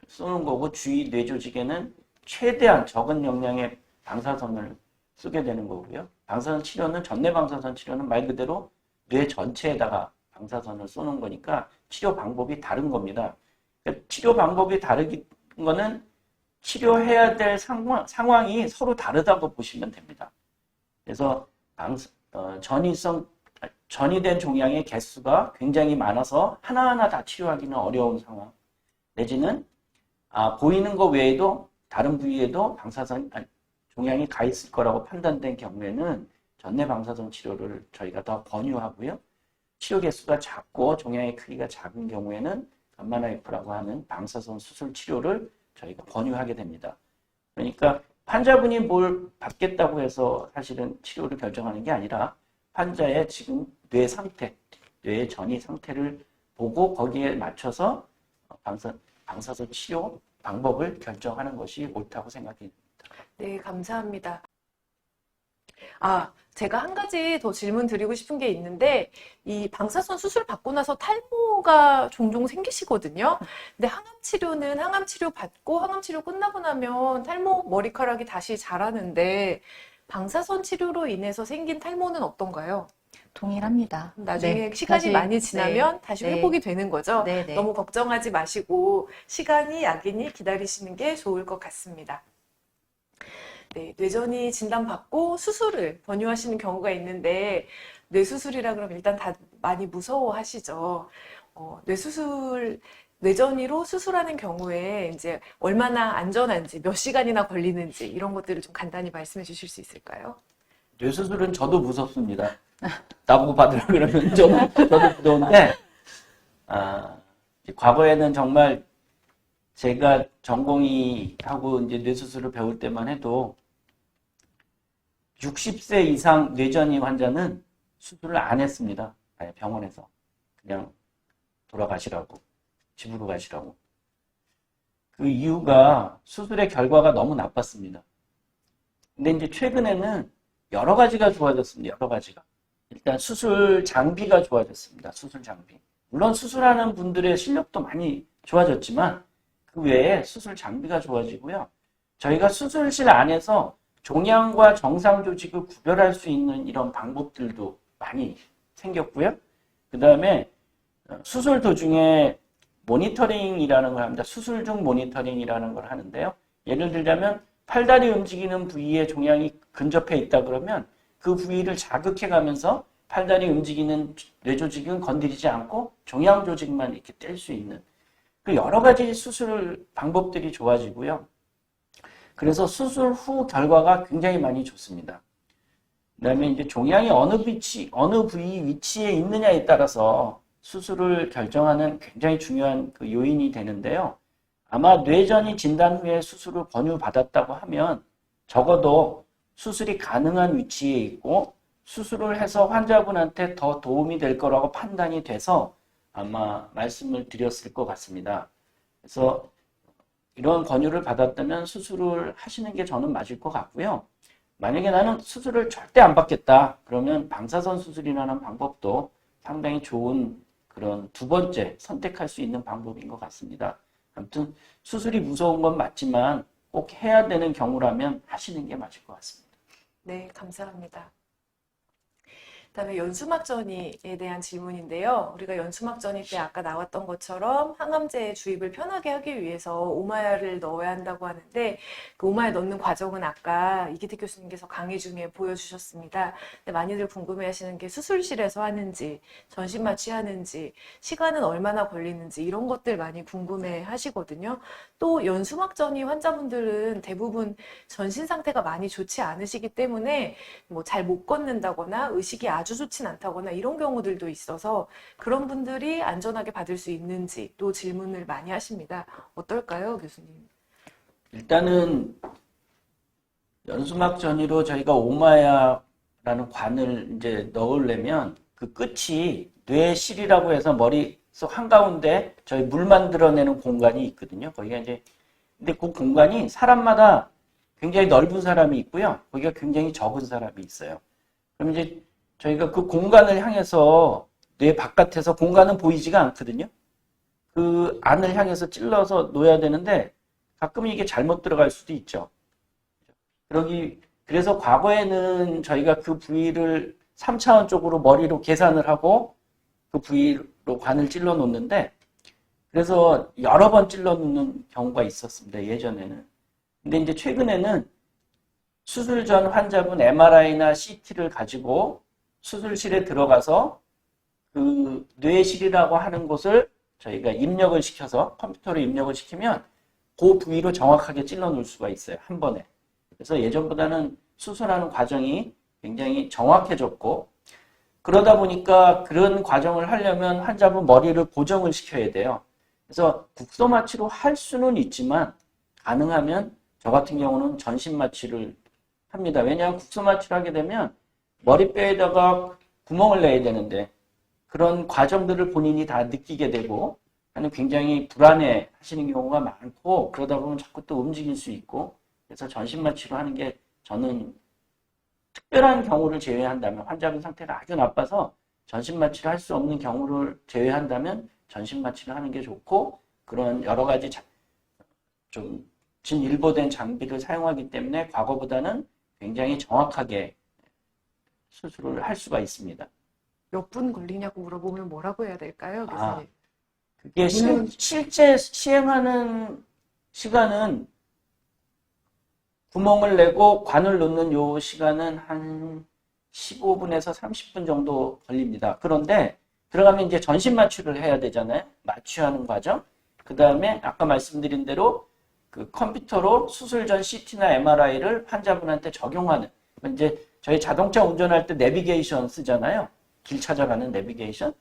Speaker 2: 쏘는 거고 주위 뇌 조직에는 최대한 적은 용량의 방사선을 쏘게 되는 거고요. 방사선 치료는 전내 방사선 치료는 말 그대로 뇌 전체에다가 방사선을 쏘는 거니까 치료 방법이 다른 겁니다. 치료 방법이 다른 거는 치료해야 될 상황이 서로 다르다고 보시면 됩니다. 그래서 전이된 종양의 개수가 굉장히 많아서 하나하나 다 치료하기는 어려운 상황. 내지는 보이는 것 외에도 다른 부위에도 종양이 가 있을 거라고 판단된 경우에는 전내 방사선 치료를 저희가 더 권유하고요. 치료 개수가 작고 종양의 크기가 작은 경우에는 감마나이프라고 하는 방사선 수술 치료를 저희가 권유하게 됩니다. 그러니까 환자분이 뭘 받겠다고 해서 사실은 치료를 결정하는 게 아니라 환자의 지금 뇌 상태, 뇌의 전이 상태를 보고 거기에 맞춰서 방사선 치료 방법을 결정하는 것이 옳다고 생각이 됩니다.
Speaker 1: 네, 감사합니다. 제가 한 가지 더 질문 드리고 싶은 게 있는데, 이 방사선 수술 받고 나서 탈모가 종종 생기시거든요. 근데 항암 치료 받고 항암 치료 끝나고 나면 탈모 머리카락이 다시 자라는데, 방사선 치료로 인해서 생긴 탈모는 어떤가요?
Speaker 3: 동일합니다.
Speaker 1: 나중에
Speaker 3: 네,
Speaker 1: 시간이
Speaker 3: 다시,
Speaker 1: 많이 지나면 다시
Speaker 3: 네.
Speaker 1: 회복이 되는 거죠.
Speaker 3: 네, 네.
Speaker 1: 너무 걱정하지 마시고 시간이 약이니 기다리시는 게 좋을 것 같습니다. 네, 뇌전이 진단받고 수술을 권유하시는 경우가 있는데 뇌수술이라 그러면 일단 다 많이 무서워하시죠. 뇌전이로 수술하는 경우에 이제 얼마나 안전한지, 몇 시간이나 걸리는지 이런 것들을 좀 간단히 말씀해 주실 수 있을까요?
Speaker 2: 뇌수술은 저도 무섭습니다. 나보고 받으라 그러면 저도 무서운데, 과거에는 정말 제가 전공의하고 이제 뇌수술을 배울 때만 해도 60세 이상 뇌전이 환자는 수술을 안 했습니다. 병원에서. 그냥 돌아가시라고. 집으로 가시라고. 그 이유가 수술의 결과가 너무 나빴습니다. 근데 이제 최근에는 여러 가지가 좋아졌습니다. 여러 가지가. 일단 수술 장비가 좋아졌습니다. 수술 장비. 물론 수술하는 분들의 실력도 많이 좋아졌지만 그 외에 수술 장비가 좋아지고요. 저희가 수술실 안에서 종양과 정상 조직을 구별할 수 있는 이런 방법들도 많이 생겼고요. 그 다음에 수술 도중에 모니터링이라는 걸 합니다. 수술 중 모니터링이라는 걸 하는데요. 예를 들자면 팔다리 움직이는 부위에 종양이 근접해 있다 그러면 그 부위를 자극해 가면서 팔다리 움직이는 뇌조직은 건드리지 않고 종양 조직만 이렇게 뗄 수 있는 그 여러 가지 수술 방법들이 좋아지고요. 그래서 수술 후 결과가 굉장히 많이 좋습니다. 그다음에 이제 종양이 어느 부위 위치에 있느냐에 따라서 수술을 결정하는 굉장히 중요한 그 요인이 되는데요. 아마 뇌전이 진단 후에 수술을 권유받았다고 하면 적어도 수술이 가능한 위치에 있고 수술을 해서 환자분한테 더 도움이 될 거라고 판단이 돼서 아마 말씀을 드렸을 것 같습니다. 그래서 이런 권유를 받았다면 수술을 하시는 게 저는 맞을 것 같고요. 만약에 나는 수술을 절대 안 받겠다. 그러면 방사선 수술이라는 방법도 상당히 좋은 그런 두 번째 선택할 수 있는 방법인 것 같습니다. 아무튼 수술이 무서운 건 맞지만 꼭 해야 되는 경우라면 하시는 게 맞을 것 같습니다.
Speaker 1: 네, 감사합니다. 그다음에 연수막전이에 대한 질문인데요. 우리가 연수막전이 때 아까 나왔던 것처럼 항암제 주입을 편하게 하기 위해서 오마야를 넣어야 한다고 하는데 그 오마야 넣는 과정은 아까 이기택 교수님께서 강의 중에 보여주셨습니다. 근데 많이들 궁금해하시는 게 수술실에서 하는지, 전신 마취하는지, 시간은 얼마나 걸리는지 이런 것들 많이 궁금해하시거든요. 또 연수막전이 환자분들은 대부분 전신 상태가 많이 좋지 않으시기 때문에 뭐 잘 못 걷는다거나 의식이 아주 좋진 않다거나 이런 경우들도 있어서 그런 분들이 안전하게 받을 수 있는지 또 질문을 많이 하십니다. 어떨까요, 교수님?
Speaker 2: 일단은 연수막 전이로 저희가 오마야라는 관을 이제 넣으려면 그 끝이 뇌실이라고 해서 머릿속 한가운데 저희 물 만들어내는 공간이 있거든요. 거기가 이제 근데 그 공간이 사람마다 굉장히 넓은 사람이 있고요. 거기가 굉장히 적은 사람이 있어요. 그럼 이제 저희가 그 공간을 향해서 뇌 바깥에서 공간은 보이지가 않거든요. 그 안을 향해서 찔러서 놓아야 되는데 가끔 이게 잘못 들어갈 수도 있죠. 그래서 과거에는 저희가 그 부위를 3차원 쪽으로 머리로 계산을 하고 그 부위로 관을 찔러 놓는데 그래서 여러 번 찔러 놓는 경우가 있었습니다. 예전에는. 근데 이제 최근에는 수술 전 환자분 MRI나 CT를 가지고 수술실에 들어가서 그 뇌실이라고 하는 곳을 저희가 입력을 시켜서 컴퓨터로 입력을 시키면 그 부위로 정확하게 찔러 놓을 수가 있어요. 한 번에. 그래서 예전보다는 수술하는 과정이 굉장히 정확해졌고 그러다 보니까 그런 과정을 하려면 환자분 머리를 고정을 시켜야 돼요. 그래서 국소 마취로 할 수는 있지만 가능하면 저 같은 경우는 전신 마취를 합니다. 왜냐하면 국소 마취를 하게 되면 머리뼈에다가 구멍을 내야 되는데 그런 과정들을 본인이 다 느끼게 되고 하는 굉장히 불안해 하시는 경우가 많고 그러다 보면 자꾸 또 움직일 수 있고 그래서 전신 마취로 하는 게 저는 특별한 경우를 제외한다면 환자분 상태가 아주 나빠서 전신 마취를 할 수 없는 경우를 제외한다면 전신 마취를 하는 게 좋고 그런 여러 가지 좀 진일보된 장비를 사용하기 때문에 과거보다는 굉장히 정확하게 수술을 할 수가 있습니다.
Speaker 1: 몇 분 걸리냐고 물어보면 뭐라고 해야 될까요, 교수님?
Speaker 2: 그게 실제 시행하는 시간은 구멍을 내고 관을 놓는 요 시간은 한 15분에서 30분 정도 걸립니다. 그런데 들어가면 이제 전신 마취를 해야 되잖아요. 마취하는 과정. 그 다음에 아까 말씀드린 대로 그 컴퓨터로 수술 전 CT나 MRI를 환자분한테 적용하는 이제 저희 자동차 운전할 때 내비게이션 쓰잖아요. 길 찾아가는 내비게이션.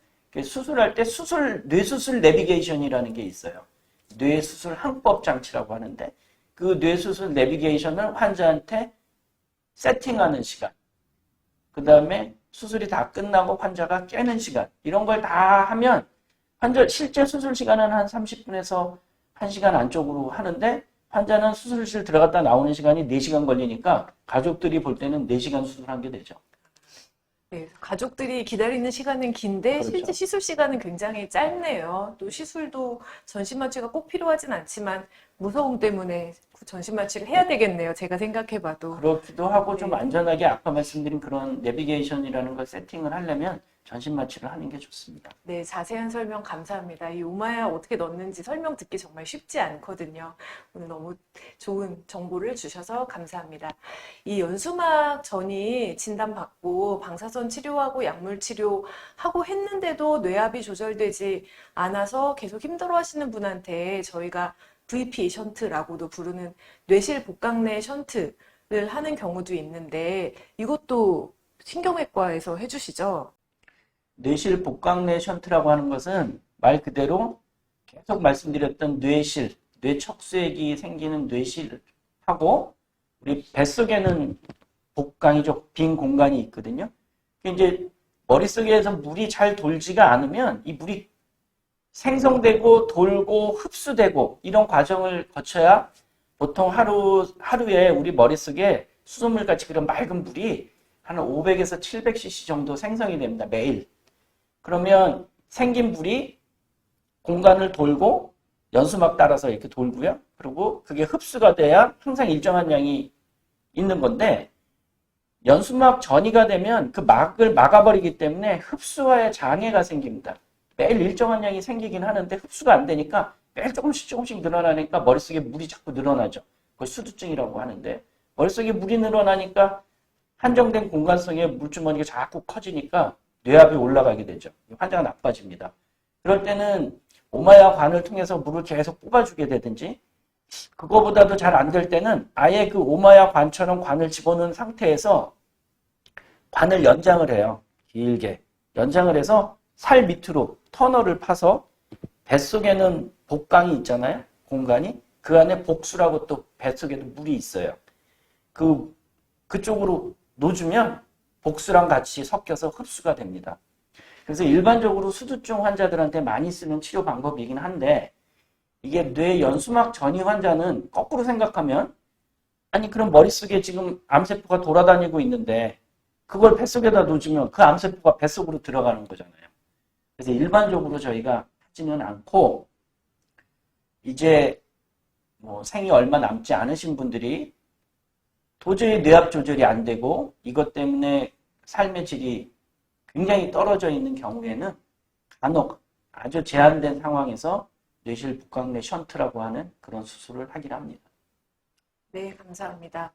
Speaker 2: 수술할 때 뇌수술 내비게이션이라는 게 있어요. 뇌수술 항법 장치라고 하는데 그 뇌수술 내비게이션을 환자한테 세팅하는 시간. 그 다음에 수술이 다 끝나고 환자가 깨는 시간. 이런 걸 다 하면 실제 수술 시간은 한 30분에서 1시간 안쪽으로 하는데 환자는 수술실 들어갔다 나오는 시간이 4시간 걸리니까 가족들이 볼 때는 4시간 수술한 게 되죠.
Speaker 1: 네, 가족들이 기다리는 시간은 긴데
Speaker 2: 그렇죠.
Speaker 1: 실제 시술 시간은 굉장히 짧네요. 또 시술도 전신 마취가 꼭 필요하진 않지만 무서움 때문에 전신 마취를 해야 되겠네요. 제가 생각해봐도.
Speaker 2: 그렇기도 하고 좀
Speaker 1: 네.
Speaker 2: 안전하게 아까 말씀드린 그런 내비게이션이라는 걸 세팅을 하려면 전신 마취를 하는 게 좋습니다.
Speaker 1: 네, 자세한 설명 감사합니다. 이 오마야 어떻게 넣는지 설명 듣기 정말 쉽지 않거든요. 오늘 너무 좋은 정보를 주셔서 감사합니다. 이 연수막 전이 진단받고 방사선 치료하고 약물 치료하고 했는데도 뇌압이 조절되지 않아서 계속 힘들어하시는 분한테 저희가 VP 션트라고도 부르는 뇌실 복강내 션트를 하는 경우도 있는데 이것도 신경외과에서 해주시죠?
Speaker 2: 뇌실 복강내 션트라고 하는 것은 말 그대로 계속 말씀드렸던 뇌실, 뇌척수액이 생기는 뇌실하고 우리 뱃속에는 복강이죠. 빈 공간이 있거든요. 이제 머릿속에서 물이 잘 돌지가 않으면 이 물이 생성되고 돌고 흡수되고 이런 과정을 거쳐야 보통 하루에 우리 머릿속에 수돗물 같이 그런 맑은 물이 한 500에서 700cc 정도 생성이 됩니다. 매일. 그러면 생긴 물이 공간을 돌고 연수막 따라서 이렇게 돌고요. 그리고 그게 흡수가 돼야 항상 일정한 양이 있는 건데 연수막 전이가 되면 그 막을 막아버리기 때문에 흡수와의 장애가 생깁니다. 매일 일정한 양이 생기긴 하는데 흡수가 안 되니까 매일 조금씩 늘어나니까 머릿속에 물이 자꾸 늘어나죠. 그걸 수두증이라고 하는데 머릿속에 물이 늘어나니까 한정된 공간 속에 물주머니가 자꾸 커지니까 뇌압이 올라가게 되죠. 환자가 나빠집니다. 그럴 때는 오마야 관을 통해서 물을 계속 뽑아주게 되든지 그거보다도 잘 안 될 때는 아예 그 오마야 관처럼 관을 집어넣은 상태에서 관을 연장을 해요. 길게. 연장을 해서 살 밑으로 터널을 파서 뱃속에는 복강이 있잖아요. 공간이. 그 안에 복수라고 또 뱃속에도 물이 있어요. 그쪽으로 놓주면 복수랑 같이 섞여서 흡수가 됩니다. 그래서 일반적으로 수두증 환자들한테 많이 쓰는 치료 방법이긴 한데 이게 뇌 연수막 전이 환자는 거꾸로 생각하면 아니 그럼 머릿속에 지금 암세포가 돌아다니고 있는데 그걸 뱃속에다 놓으면 그 암세포가 뱃속으로 들어가는 거잖아요. 그래서 일반적으로 저희가 하지는 않고 이제 뭐 생이 얼마 남지 않으신 분들이 도저히 뇌압 조절이 안 되고 이것 때문에 삶의 질이 굉장히 떨어져 있는 경우에는 간혹 아주 제한된 상황에서 뇌실 복강내 션트라고 하는 그런 수술을 하긴 합니다.
Speaker 1: 네, 감사합니다.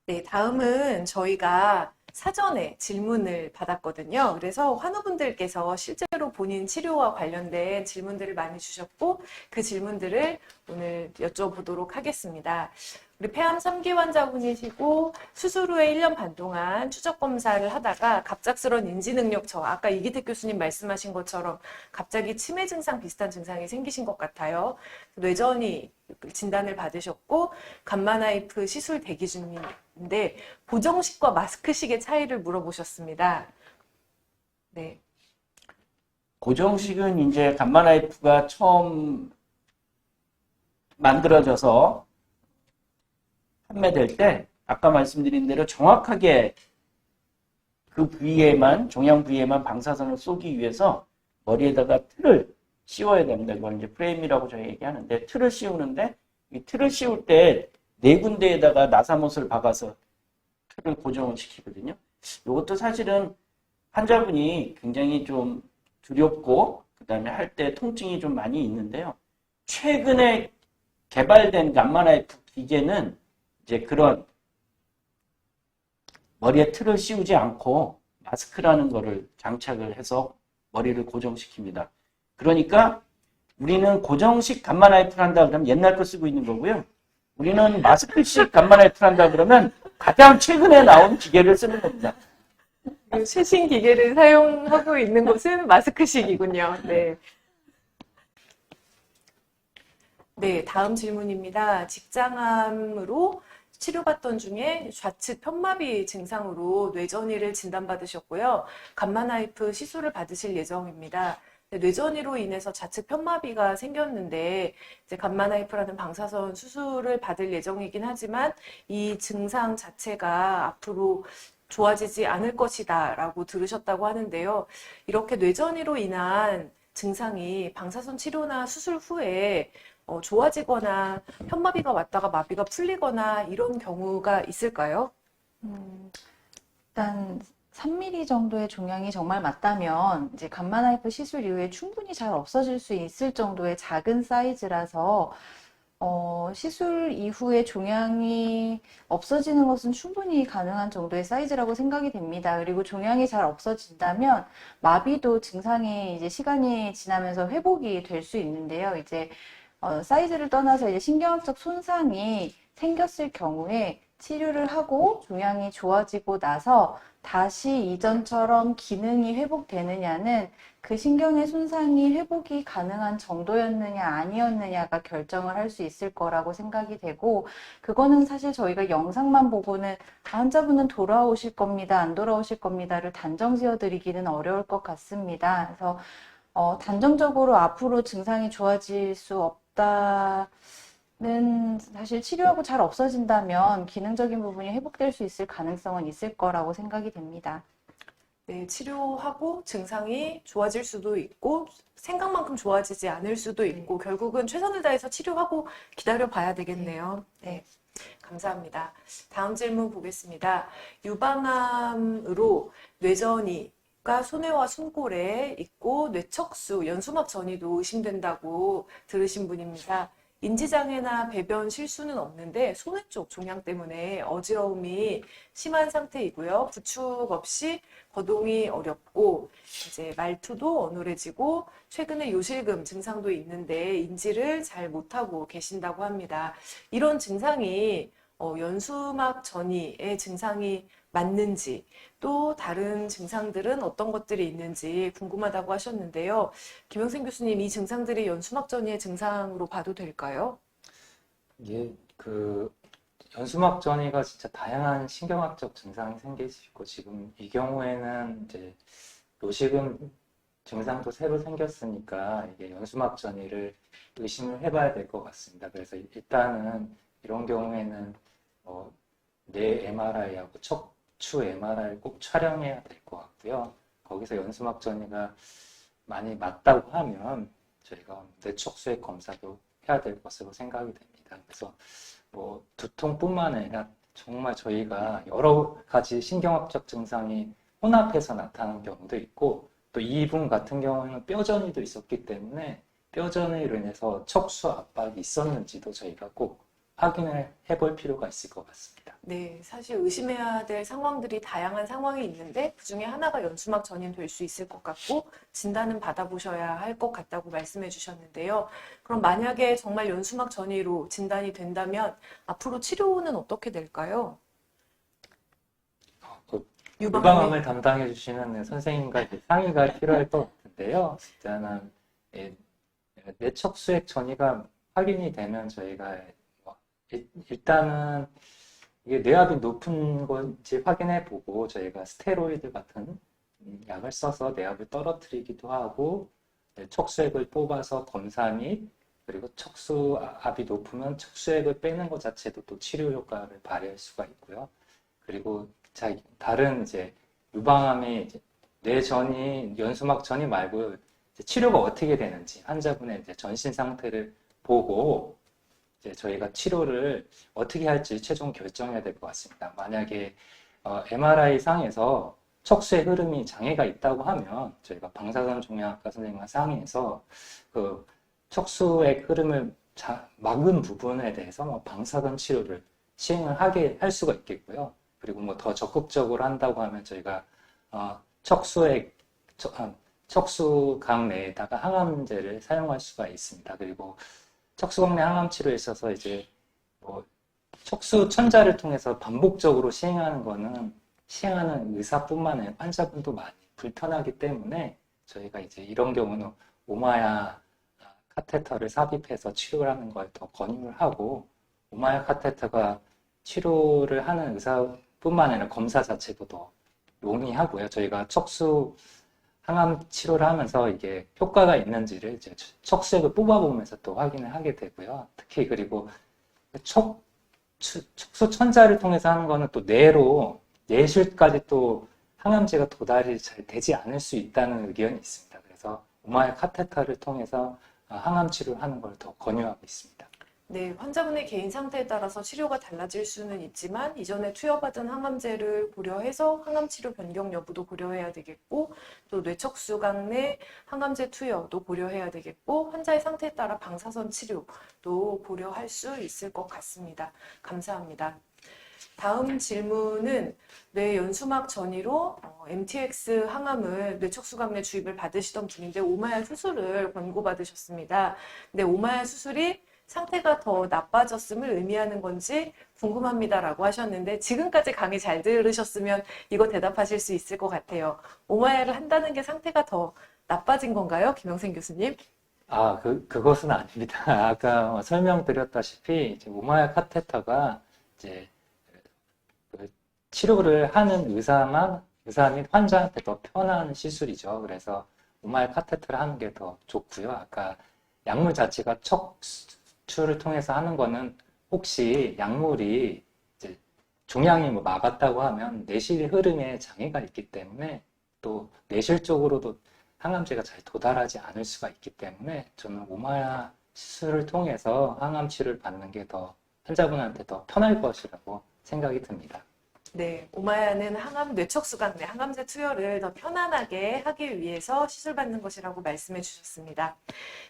Speaker 1: 네, 다음은 저희가 사전에 질문을 받았거든요. 그래서 환우분들께서 실제로 본인 치료와 관련된 질문들을 많이 주셨고 그 질문들을 오늘 여쭤보도록 하겠습니다. 우리 폐암 3기 환자분이시고 수술 후에 1년 반 동안 추적 검사를 하다가 갑작스런 인지 능력 저하, 아까 이기택 교수님 말씀하신 것처럼 갑자기 치매 증상 비슷한 증상이 생기신 것 같아요. 뇌전이 진단을 받으셨고 감마나이프 시술 대기 중인데 고정식과 마스크식의 차이를 물어보셨습니다. 네.
Speaker 2: 고정식은 이제 감마나이프가 처음 만들어져서 판매될 때 아까 말씀드린 대로 정확하게 그 부위에만 종양 부위에만 방사선을 쏘기 위해서 머리에다가 틀을 씌워야 됩니다. 그걸 이제 프레임이라고 저희 얘기하는데 틀을 씌우는데 이 틀을 씌울 때 네 군데에다가 나사못을 박아서 틀을 고정을 시키거든요. 이것도 사실은 환자분이 굉장히 좀 두렵고 그다음에 할 때 통증이 좀 많이 있는데요. 최근에 개발된 감마나이프 기계는 이제 그런 머리에 틀을 씌우지 않고 마스크라는 거를 장착을 해서 머리를 고정시킵니다. 그러니까 우리는 고정식 감마나이프를 한다 그러면 옛날 거 쓰고 있는 거고요. 우리는 마스크식 감마나이프를 한다 그러면 가장 최근에 나온 기계를 쓰는 겁니다.
Speaker 1: 최신 기계를 사용하고 있는 곳은 마스크식이군요. 네. 네, 다음 질문입니다. 직장암으로 치료받던 중에 좌측 편마비 증상으로 뇌전이를 진단받으셨고요. 감마나이프 시술을 받으실 예정입니다. 뇌전이로 인해서 좌측 편마비가 생겼는데 이제 감마나이프라는 방사선 수술을 받을 예정이긴 하지만 이 증상 자체가 앞으로 좋아지지 않을 것이다 라고 들으셨다고 하는데요. 이렇게 뇌전이로 인한 증상이 방사선 치료나 수술 후에 좋아지거나 편마비가 왔다가 마비가 풀리거나 이런 경우가 있을까요?
Speaker 3: 일단 3mm 정도의 종양이 정말 맞다면 이제 감마나이프 시술 이후에 충분히 잘 없어질 수 있을 정도의 작은 사이즈라서 시술 이후에 종양이 없어지는 것은 충분히 가능한 정도의 사이즈라고 생각이 됩니다. 그리고 종양이 잘 없어진다면 마비도 증상이 이제 시간이 지나면서 회복이 될 수 있는데요. 이제 사이즈를 떠나서 이제 신경학적 손상이 생겼을 경우에 치료를 하고 종양이 좋아지고 나서 다시 이전처럼 기능이 회복되느냐는 그 신경의 손상이 회복이 가능한 정도였느냐 아니었느냐가 결정을 할 수 있을 거라고 생각이 되고, 그거는 사실 저희가 영상만 보고는 환자분은 돌아오실 겁니다, 안 돌아오실 겁니다를 단정 지어 드리기는 어려울 것 같습니다. 그래서 단정적으로 앞으로 증상이 좋아질 수 없다는, 사실 치료하고 잘 없어진다면 기능적인 부분이 회복될 수 있을 가능성은 있을 거라고 생각이 됩니다.
Speaker 1: 네, 치료하고 증상이 좋아질 수도 있고 생각만큼 좋아지지 않을 수도 있고 결국은 최선을 다해서 치료하고 기다려 봐야 되겠네요. 네, 감사합니다. 다음 질문 보겠습니다. 유방암으로 뇌전이가 소뇌와 숨골에 있고 뇌척수, 연수막 전이도 의심된다고 들으신 분입니다. 인지장애나 배변 실수는 없는데 소뇌 쪽 종양 때문에 어지러움이 심한 상태이고요. 부축 없이 거동이 어렵고 이제 말투도 어눌해지고 최근에 요실금 증상도 있는데 인지를 잘 못하고 계신다고 합니다. 이런 증상이 연수막 전이의 증상이 맞는지 또 다른 증상들은 어떤 것들이 있는지 궁금하다고 하셨는데요. 김영생 교수님, 이 증상들이 연수막 전이의 증상으로 봐도 될까요?
Speaker 4: 이게 연수막 전이가 진짜 다양한 신경학적 증상이 생길 수 있고, 지금 이 경우에는 이제 요실금 증상도 새로 생겼으니까 이게 연수막 전이를 의심을 해봐야 될 것 같습니다. 그래서 일단은 이런 경우에는 뇌 MRI하고 척추 MRI를 꼭 촬영해야 될 것 같고요. 거기서 연수막 전이가 많이 맞다고 하면 저희가 뇌척수액 검사도 해야 될 것으로 생각이 됩니다. 그래서 두통뿐만 아니라 정말 저희가 여러 가지 신경학적 증상이 혼합해서 나타나는 경우도 있고, 또 이분 같은 경우에는 뼈전이도 있었기 때문에 뼈전으로 인해서 척수 압박이 있었는지도 저희가 꼭 확인을 해볼 필요가 있을 것 같습니다.
Speaker 1: 네, 사실 의심해야 될 상황들이 다양한 상황이 있는데 그중에 하나가 연수막 전이는 될 수 있을 것 같고 진단은 받아보셔야 할 것 같다고 말씀해 주셨는데요. 그럼 만약에 정말 연수막 전이로 진단이 된다면 앞으로 치료는 어떻게 될까요?
Speaker 4: 유방암을 담당해 주시는 선생님과 상의가 필요할 것 같은데요. 일단은 뇌척수액 전이가 확인이 되면 저희가 일단은 이게 뇌압이 높은 건지 확인해 보고 저희가 스테로이드 같은 약을 써서 뇌압을 떨어뜨리기도 하고, 척수액을 뽑아서 검사 및 그리고 척수압이 높으면 척수액을 빼는 것 자체도 또 치료 효과를 발휘할 수가 있고요. 그리고 다른 이제 유방암의 이제 뇌전이, 연수막 전이 말고 이제 치료가 어떻게 되는지 환자분의 이제 전신 상태를 보고 이제 저희가 치료를 어떻게 할지 최종 결정해야 될 것 같습니다. 만약에 MRI 상에서 척수의 흐름이 장애가 있다고 하면 저희가 방사선 종양학과 선생님과 상의해서 그 척수의 흐름을 막은 부분에 대해서 방사선 치료를 시행을 할 수가 있겠고요. 그리고 더 적극적으로 한다고 하면 저희가 척수강 내에다가 항암제를 사용할 수가 있습니다. 그리고 척수강 내 항암 치료에 있어서 이제 척수 천자를 통해서 반복적으로 시행하는 의사뿐만 아니라 환자분도 많이 불편하기 때문에 저희가 이제 이런 경우는 오마야 카테터를 삽입해서 치료를 하는 걸 더 권유를 하고, 오마야 카테터가 치료를 하는 의사뿐만 아니라 검사 자체도 더 용이하고요. 저희가 척수 항암 치료를 하면서 이게 효과가 있는지를 이제 척수액을 뽑아보면서 또 확인을 하게 되고요. 특히 그리고 척수 천자를 통해서 하는 거는 또 뇌로 뇌실까지 또 항암제가 도달이 잘 되지 않을 수 있다는 의견이 있습니다. 그래서 오마이 카테터를 통해서 항암 치료를 하는 걸 더 권유하고 있습니다.
Speaker 1: 네, 환자분의 개인 상태에 따라서 치료가 달라질 수는 있지만 이전에 투여받은 항암제를 고려해서 항암치료 변경 여부도 고려해야 되겠고 또 뇌척수강 내 항암제 투여도 고려해야 되겠고 환자의 상태에 따라 방사선 치료도 고려할 수 있을 것 같습니다. 감사합니다. 다음 질문은 뇌 연수막 전이로 MTX 항암을 뇌척수강 내 주입을 받으시던 분인데 오마야 수술을 권고받으셨습니다. 근데 오마야 수술이 상태가 더 나빠졌음을 의미하는 건지 궁금합니다라고 하셨는데 지금까지 강의 잘 들으셨으면 이거 대답하실 수 있을 것 같아요. 오마야를 한다는 게 상태가 더 나빠진 건가요? 김영생 교수님?
Speaker 4: 그것은 아닙니다. 아까 설명드렸다시피 이제 오마야 카테터가 이제 그 치료를 하는 의사 및 환자한테 더 편한 시술이죠. 그래서 오마야 카테터를 하는 게 더 좋고요. 아까 약물 자체가 척추를 통해서 하는 거는 혹시 약물이 이제 종양이 뭐 막았다고 하면 내실 흐름에 장애가 있기 때문에 또 내실 쪽으로도 항암제가 잘 도달하지 않을 수가 있기 때문에 저는 오마야 시술을 통해서 항암 치료를 받는 게 더 환자분한테 더 편할 것이라고 생각이 듭니다.
Speaker 1: 네, 오마야는 항암 뇌척수강 내 항암제 투여를 더 편안하게 하기 위해서 시술받는 것이라고 말씀해 주셨습니다.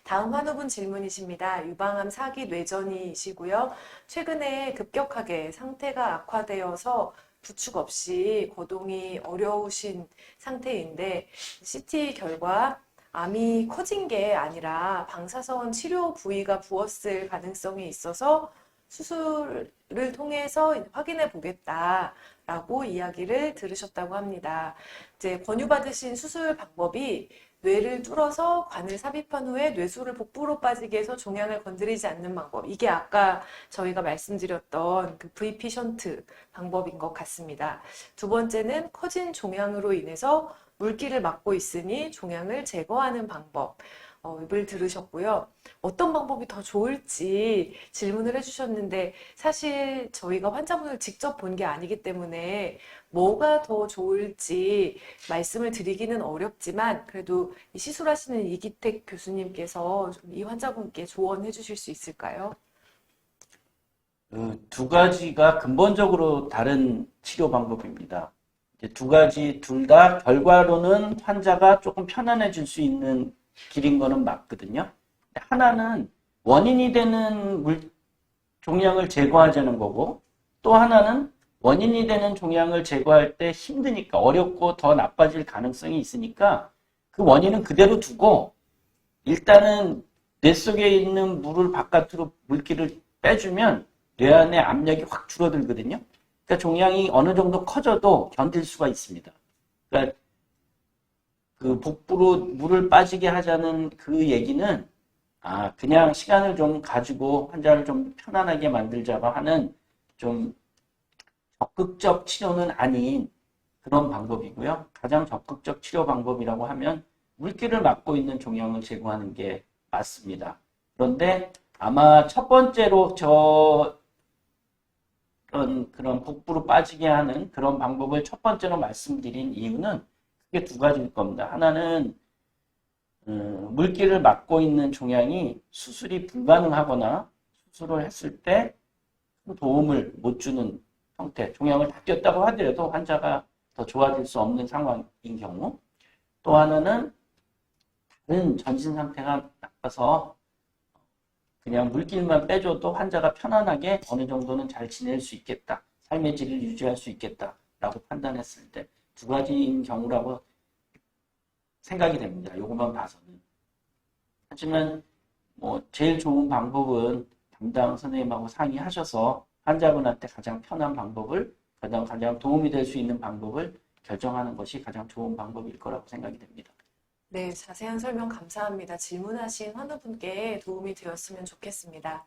Speaker 1: 다음 환우분 질문이십니다. 유방암 4기 뇌전이시고요. 최근에 급격하게 상태가 악화되어서 부축 없이 거동이 어려우신 상태인데 CT 결과 암이 커진 게 아니라 방사선 치료 부위가 부었을 가능성이 있어서 수술을 통해서 확인해 보겠다라고 이야기를 들으셨다고 합니다. 이제 권유받으신 수술 방법이 뇌를 뚫어서 관을 삽입한 후에 뇌수를 복부로 빠지게 해서 종양을 건드리지 않는 방법. 이게 아까 저희가 말씀드렸던 그 VP 션트 방법인 것 같습니다. 두 번째는 커진 종양으로 인해서 물기를 막고 있으니 종양을 제거하는 방법. 을 들으셨고요. 어떤 방법이 더 좋을지 질문을 해주셨는데 사실 저희가 환자분을 직접 본 게 아니기 때문에 뭐가 더 좋을지 말씀을 드리기는 어렵지만 그래도 이 시술하시는 이기택 교수님께서 좀 이 환자분께 조언해 주실 수 있을까요?
Speaker 2: 두 가지가 근본적으로 다른 치료 방법입니다. 이제 두 가지 둘 다 결과로는 환자가 조금 편안해질 수 있는 길인 거는 맞거든요. 하나는 원인이 되는 종양을 제거하자는 거고 또 하나는 원인이 되는 종양을 제거할 때 힘드니까 어렵고 더 나빠질 가능성이 있으니까 그 원인은 그대로 두고 일단은 뇌 속에 있는 물을 바깥으로 물기를 빼주면 뇌 안의 압력이 확 줄어들거든요. 그러니까 종양이 어느 정도 커져도 견딜 수가 있습니다. 그러니까 그 복부로 물을 빠지게 하자는 그 얘기는 그냥 시간을 좀 가지고 환자를 좀 편안하게 만들자고 하는 좀 적극적 치료는 아닌 그런 방법이고요. 가장 적극적 치료 방법이라고 하면 물기를 막고 있는 종양을 제거하는 게 맞습니다. 그런데 아마 첫 번째로 그런 복부로 빠지게 하는 그런 방법을 첫 번째로 말씀드린 이유는 크게 두 가지일 겁니다. 하나는 물기를 막고 있는 종양이 수술이 불가능하거나 수술을 했을 때 도움을 못 주는 형태, 종양을 다 띄었다고 하더라도 환자가 더 좋아질 수 없는 상황인 경우, 또 하나는 다른 전신 상태가 나빠서 그냥 물길만 빼줘도 환자가 편안하게 어느 정도는 잘 지낼 수 있겠다, 삶의 질을 유지할 수 있겠다라고 판단했을 때 두 가지인 경우라고 생각이 됩니다. 요것만 봐서는. 하지만 제일 좋은 방법은 담당 선생님하고 상의하셔서 환자분한테 가장 편한 방법을, 가장 도움이 될 수 있는 방법을 결정하는 것이 가장 좋은 방법일 거라고 생각이 됩니다.
Speaker 1: 네, 자세한 설명 감사합니다. 질문하신 환우분께 도움이 되었으면 좋겠습니다.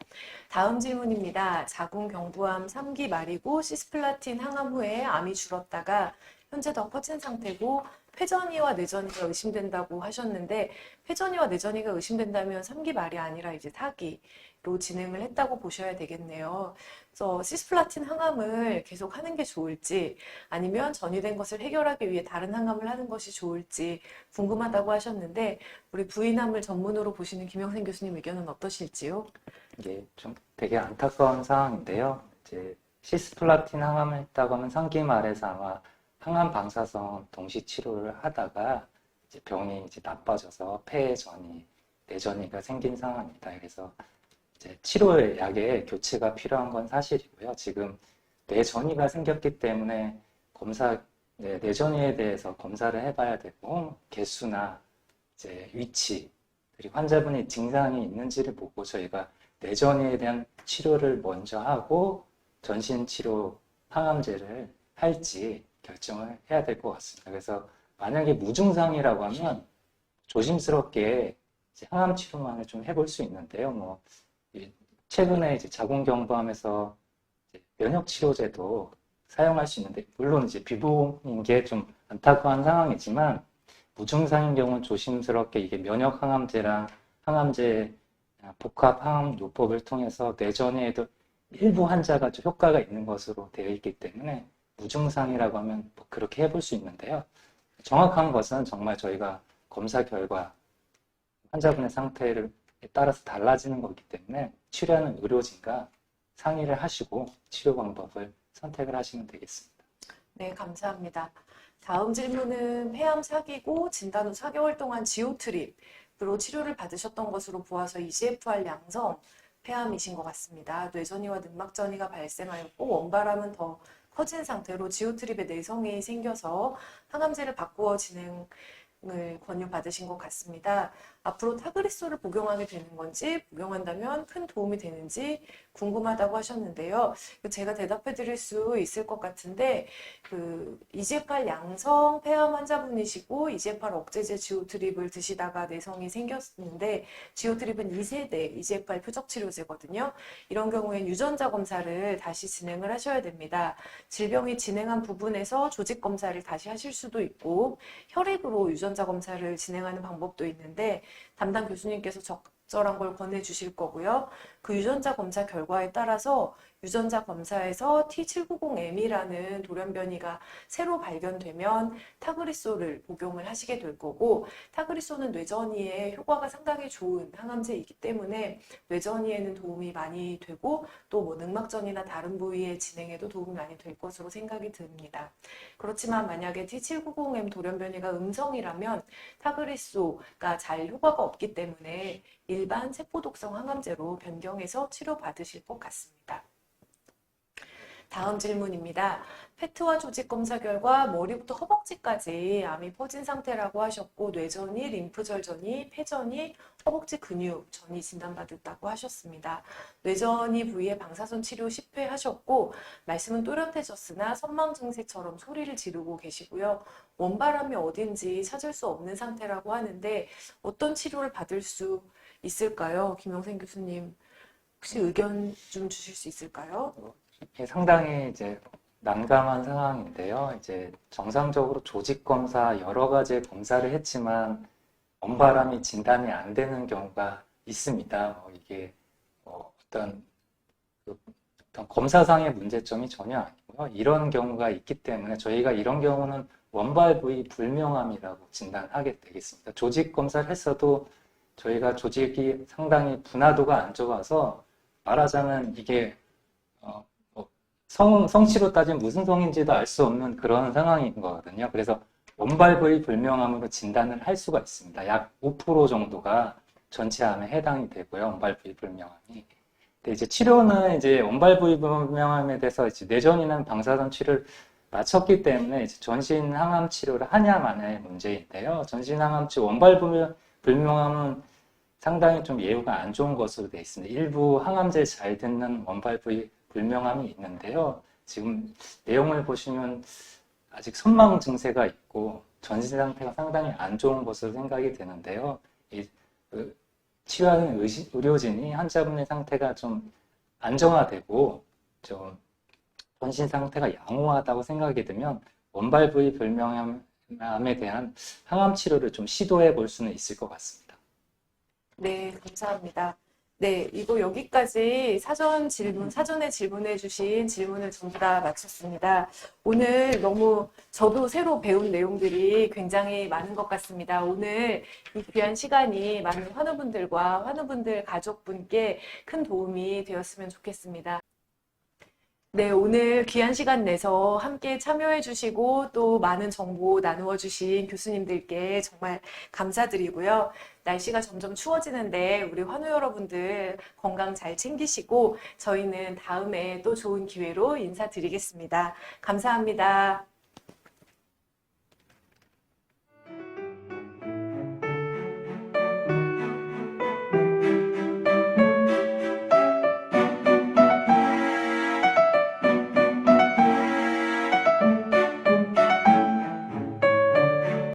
Speaker 1: 다음 질문입니다. 자궁경부암 3기 말이고 시스플라틴 항암 후에 암이 줄었다가 현재 더 커진 상태고 폐전이와 뇌전이가 의심된다고 하셨는데 폐전이와 뇌전이가 의심된다면 3기 말이 아니라 이제 4기로 진행을 했다고 보셔야 되겠네요. 그래서 시스플라틴 항암을 계속 하는 게 좋을지 아니면 전이된 것을 해결하기 위해 다른 항암을 하는 것이 좋을지 궁금하다고 하셨는데 우리 부인암을 전문으로 보시는 김영생 교수님 의견은 어떠실지요?
Speaker 4: 이게 좀 되게 안타까운 상황인데요. 이제 시스플라틴 항암을 했다고 하면 3기 말에서 아마 항암 방사선 동시 치료를 하다가 이제 병이 이제 나빠져서 폐전이, 뇌전이가 생긴 상황입니다. 그래서 이제 치료 약의 교체가 필요한 건 사실이고요. 지금 뇌전이가 생겼기 때문에 뇌전이에 대해서 검사를 해봐야 되고 개수나 이제 위치, 그리고 환자분이 증상이 있는지를 보고 저희가 뇌전이에 대한 치료를 먼저 하고 전신 치료 항암제를 할지 결정을 해야 될 것 같습니다. 그래서 만약에 무증상이라고 하면 조심스럽게 이제 항암 치료만을 좀 해볼 수 있는데요. 최근에 이제 자궁경부암에서 면역 치료제도 사용할 수 있는데 물론 이제 비보인 게 좀 안타까운 상황이지만 무증상인 경우는 조심스럽게 이게 면역 항암제랑 항암제 복합 항암 요법을 통해서 뇌전에도 일부 환자가 좀 효과가 있는 것으로 되어 있기 때문에 무증상이라고 하면 뭐 그렇게 해볼 수 있는데요. 정확한 것은 정말 저희가 검사 결과 환자분의 상태를 따라서 달라지는 거기 때문에 치료하는 의료진과 상의를 하시고 치료 방법을 선택을 하시면 되겠습니다.
Speaker 1: 네, 감사합니다. 다음 질문은 폐암 4기고 진단 후 4개월 동안 지오트립으로 치료를 받으셨던 것으로 보아서 EGFR 양성 폐암이신 것 같습니다. 뇌전이와 늑막전이가 발생하였고 원발암은 더 커진 상태로 지오트립의 내성이 생겨서 항암제를 바꾸어 진행을 권유받으신 것 같습니다. 앞으로 타그리소를 복용하게 되는 건지 복용한다면 큰 도움이 되는지 궁금하다고 하셨는데요. 제가 대답해 드릴 수 있을 것 같은데 EGFR 양성 폐암 환자분이시고 EGFR 억제제 지오트립을 드시다가 내성이 생겼는데 지오트립은 2세대 EGFR 표적 치료제거든요. 이런 경우엔 유전자 검사를 다시 진행을 하셔야 됩니다. 질병이 진행한 부분에서 조직 검사를 다시 하실 수도 있고 혈액으로 유전자 검사를 진행하는 방법도 있는데 담당 교수님께서 적절한 걸 권해주실 거고요. 그 유전자 검사 결과에 따라서 유전자 검사에서 T790M이라는 돌연변이가 새로 발견되면 타그리소를 복용을 하시게 될 거고 타그리소는 뇌전이에 효과가 상당히 좋은 항암제이기 때문에 뇌전이에는 도움이 많이 되고 또 뭐 늑막전이나 다른 부위의 진행에도 도움이 많이 될 것으로 생각이 듭니다. 그렇지만 만약에 T790M 돌연변이가 음성이라면 타그리소가 잘 효과가 없기 때문에 일반 세포독성 항암제로 변경해서 치료받으실 것 같습니다. 다음 질문입니다. 페트와 조직 검사 결과 머리부터 허벅지까지 암이 퍼진 상태라고 하셨고 뇌전이, 림프절전이, 폐전이, 허벅지 근육전이 진단받았다고 하셨습니다. 뇌전이 부위에 방사선 치료 10회 하셨고 말씀은 또렷해졌으나 선망 증세처럼 소리를 지르고 계시고요. 원발암이 어딘지 찾을 수 없는 상태라고 하는데 어떤 치료를 받을 수 있을까요? 김영생 교수님 혹시 의견 좀 주실 수 있을까요?
Speaker 4: 상당히 이제 난감한 상황인데요. 이제 정상적으로 조직 검사 여러 가지 검사를 했지만 원발암이 진단이 안 되는 경우가 있습니다. 이게 어떤 검사상의 문제점이 전혀 아니고요. 이런 경우가 있기 때문에 저희가 이런 경우는 원발 부위 불명암이라고 진단하게 되겠습니다. 조직 검사를 했어도 저희가 조직이 상당히 분화도가 안 좋아서 말하자면 이게 성씨로 따지면 무슨 성인지도 알 수 없는 그런 상황인 거거든요. 그래서 원발 부위 불명암으로 진단을 할 수가 있습니다. 약 5% 정도가 전체 암에 해당이 되고요. 원발 부위 불명암이. 근데 이제 치료는 이제 원발 부위 불명암에 대해서 이제 뇌전이나 방사선 치료를 마쳤기 때문에 이제 전신 항암 치료를 하냐 마냐의 문제인데요. 전신 항암 치료 원발 부위 불명암은 상당히 좀 예후가 안 좋은 것으로 되어 있습니다. 일부 항암제 잘 듣는 원발 부위 불명암이 있는데요. 지금 내용을 보시면 아직 선망 증세가 있고 전신 상태가 상당히 안 좋은 것으로 생각이 되는데요. 치료하는 의료진이 환자분의 상태가 좀 안정화되고 좀 전신 상태가 양호하다고 생각이 되면 원발 부위 불명암에 대한 항암 치료를 좀 시도해 볼 수는 있을 것 같습니다.
Speaker 1: 네, 감사합니다. 네, 이거 여기까지 사전에 질문해 주신 질문을 전부 다 마쳤습니다. 오늘 너무 저도 새로 배운 내용들이 굉장히 많은 것 같습니다. 오늘 이 귀한 시간이 많은 환우분들과 환우분들 가족분께 큰 도움이 되었으면 좋겠습니다. 네, 오늘 귀한 시간 내서 함께 참여해 주시고 또 많은 정보 나누어 주신 교수님들께 정말 감사드리고요. 날씨가 점점 추워지는데 우리 환우 여러분들 건강 잘 챙기시고 저희는 다음에 또 좋은 기회로 인사드리겠습니다. 감사합니다.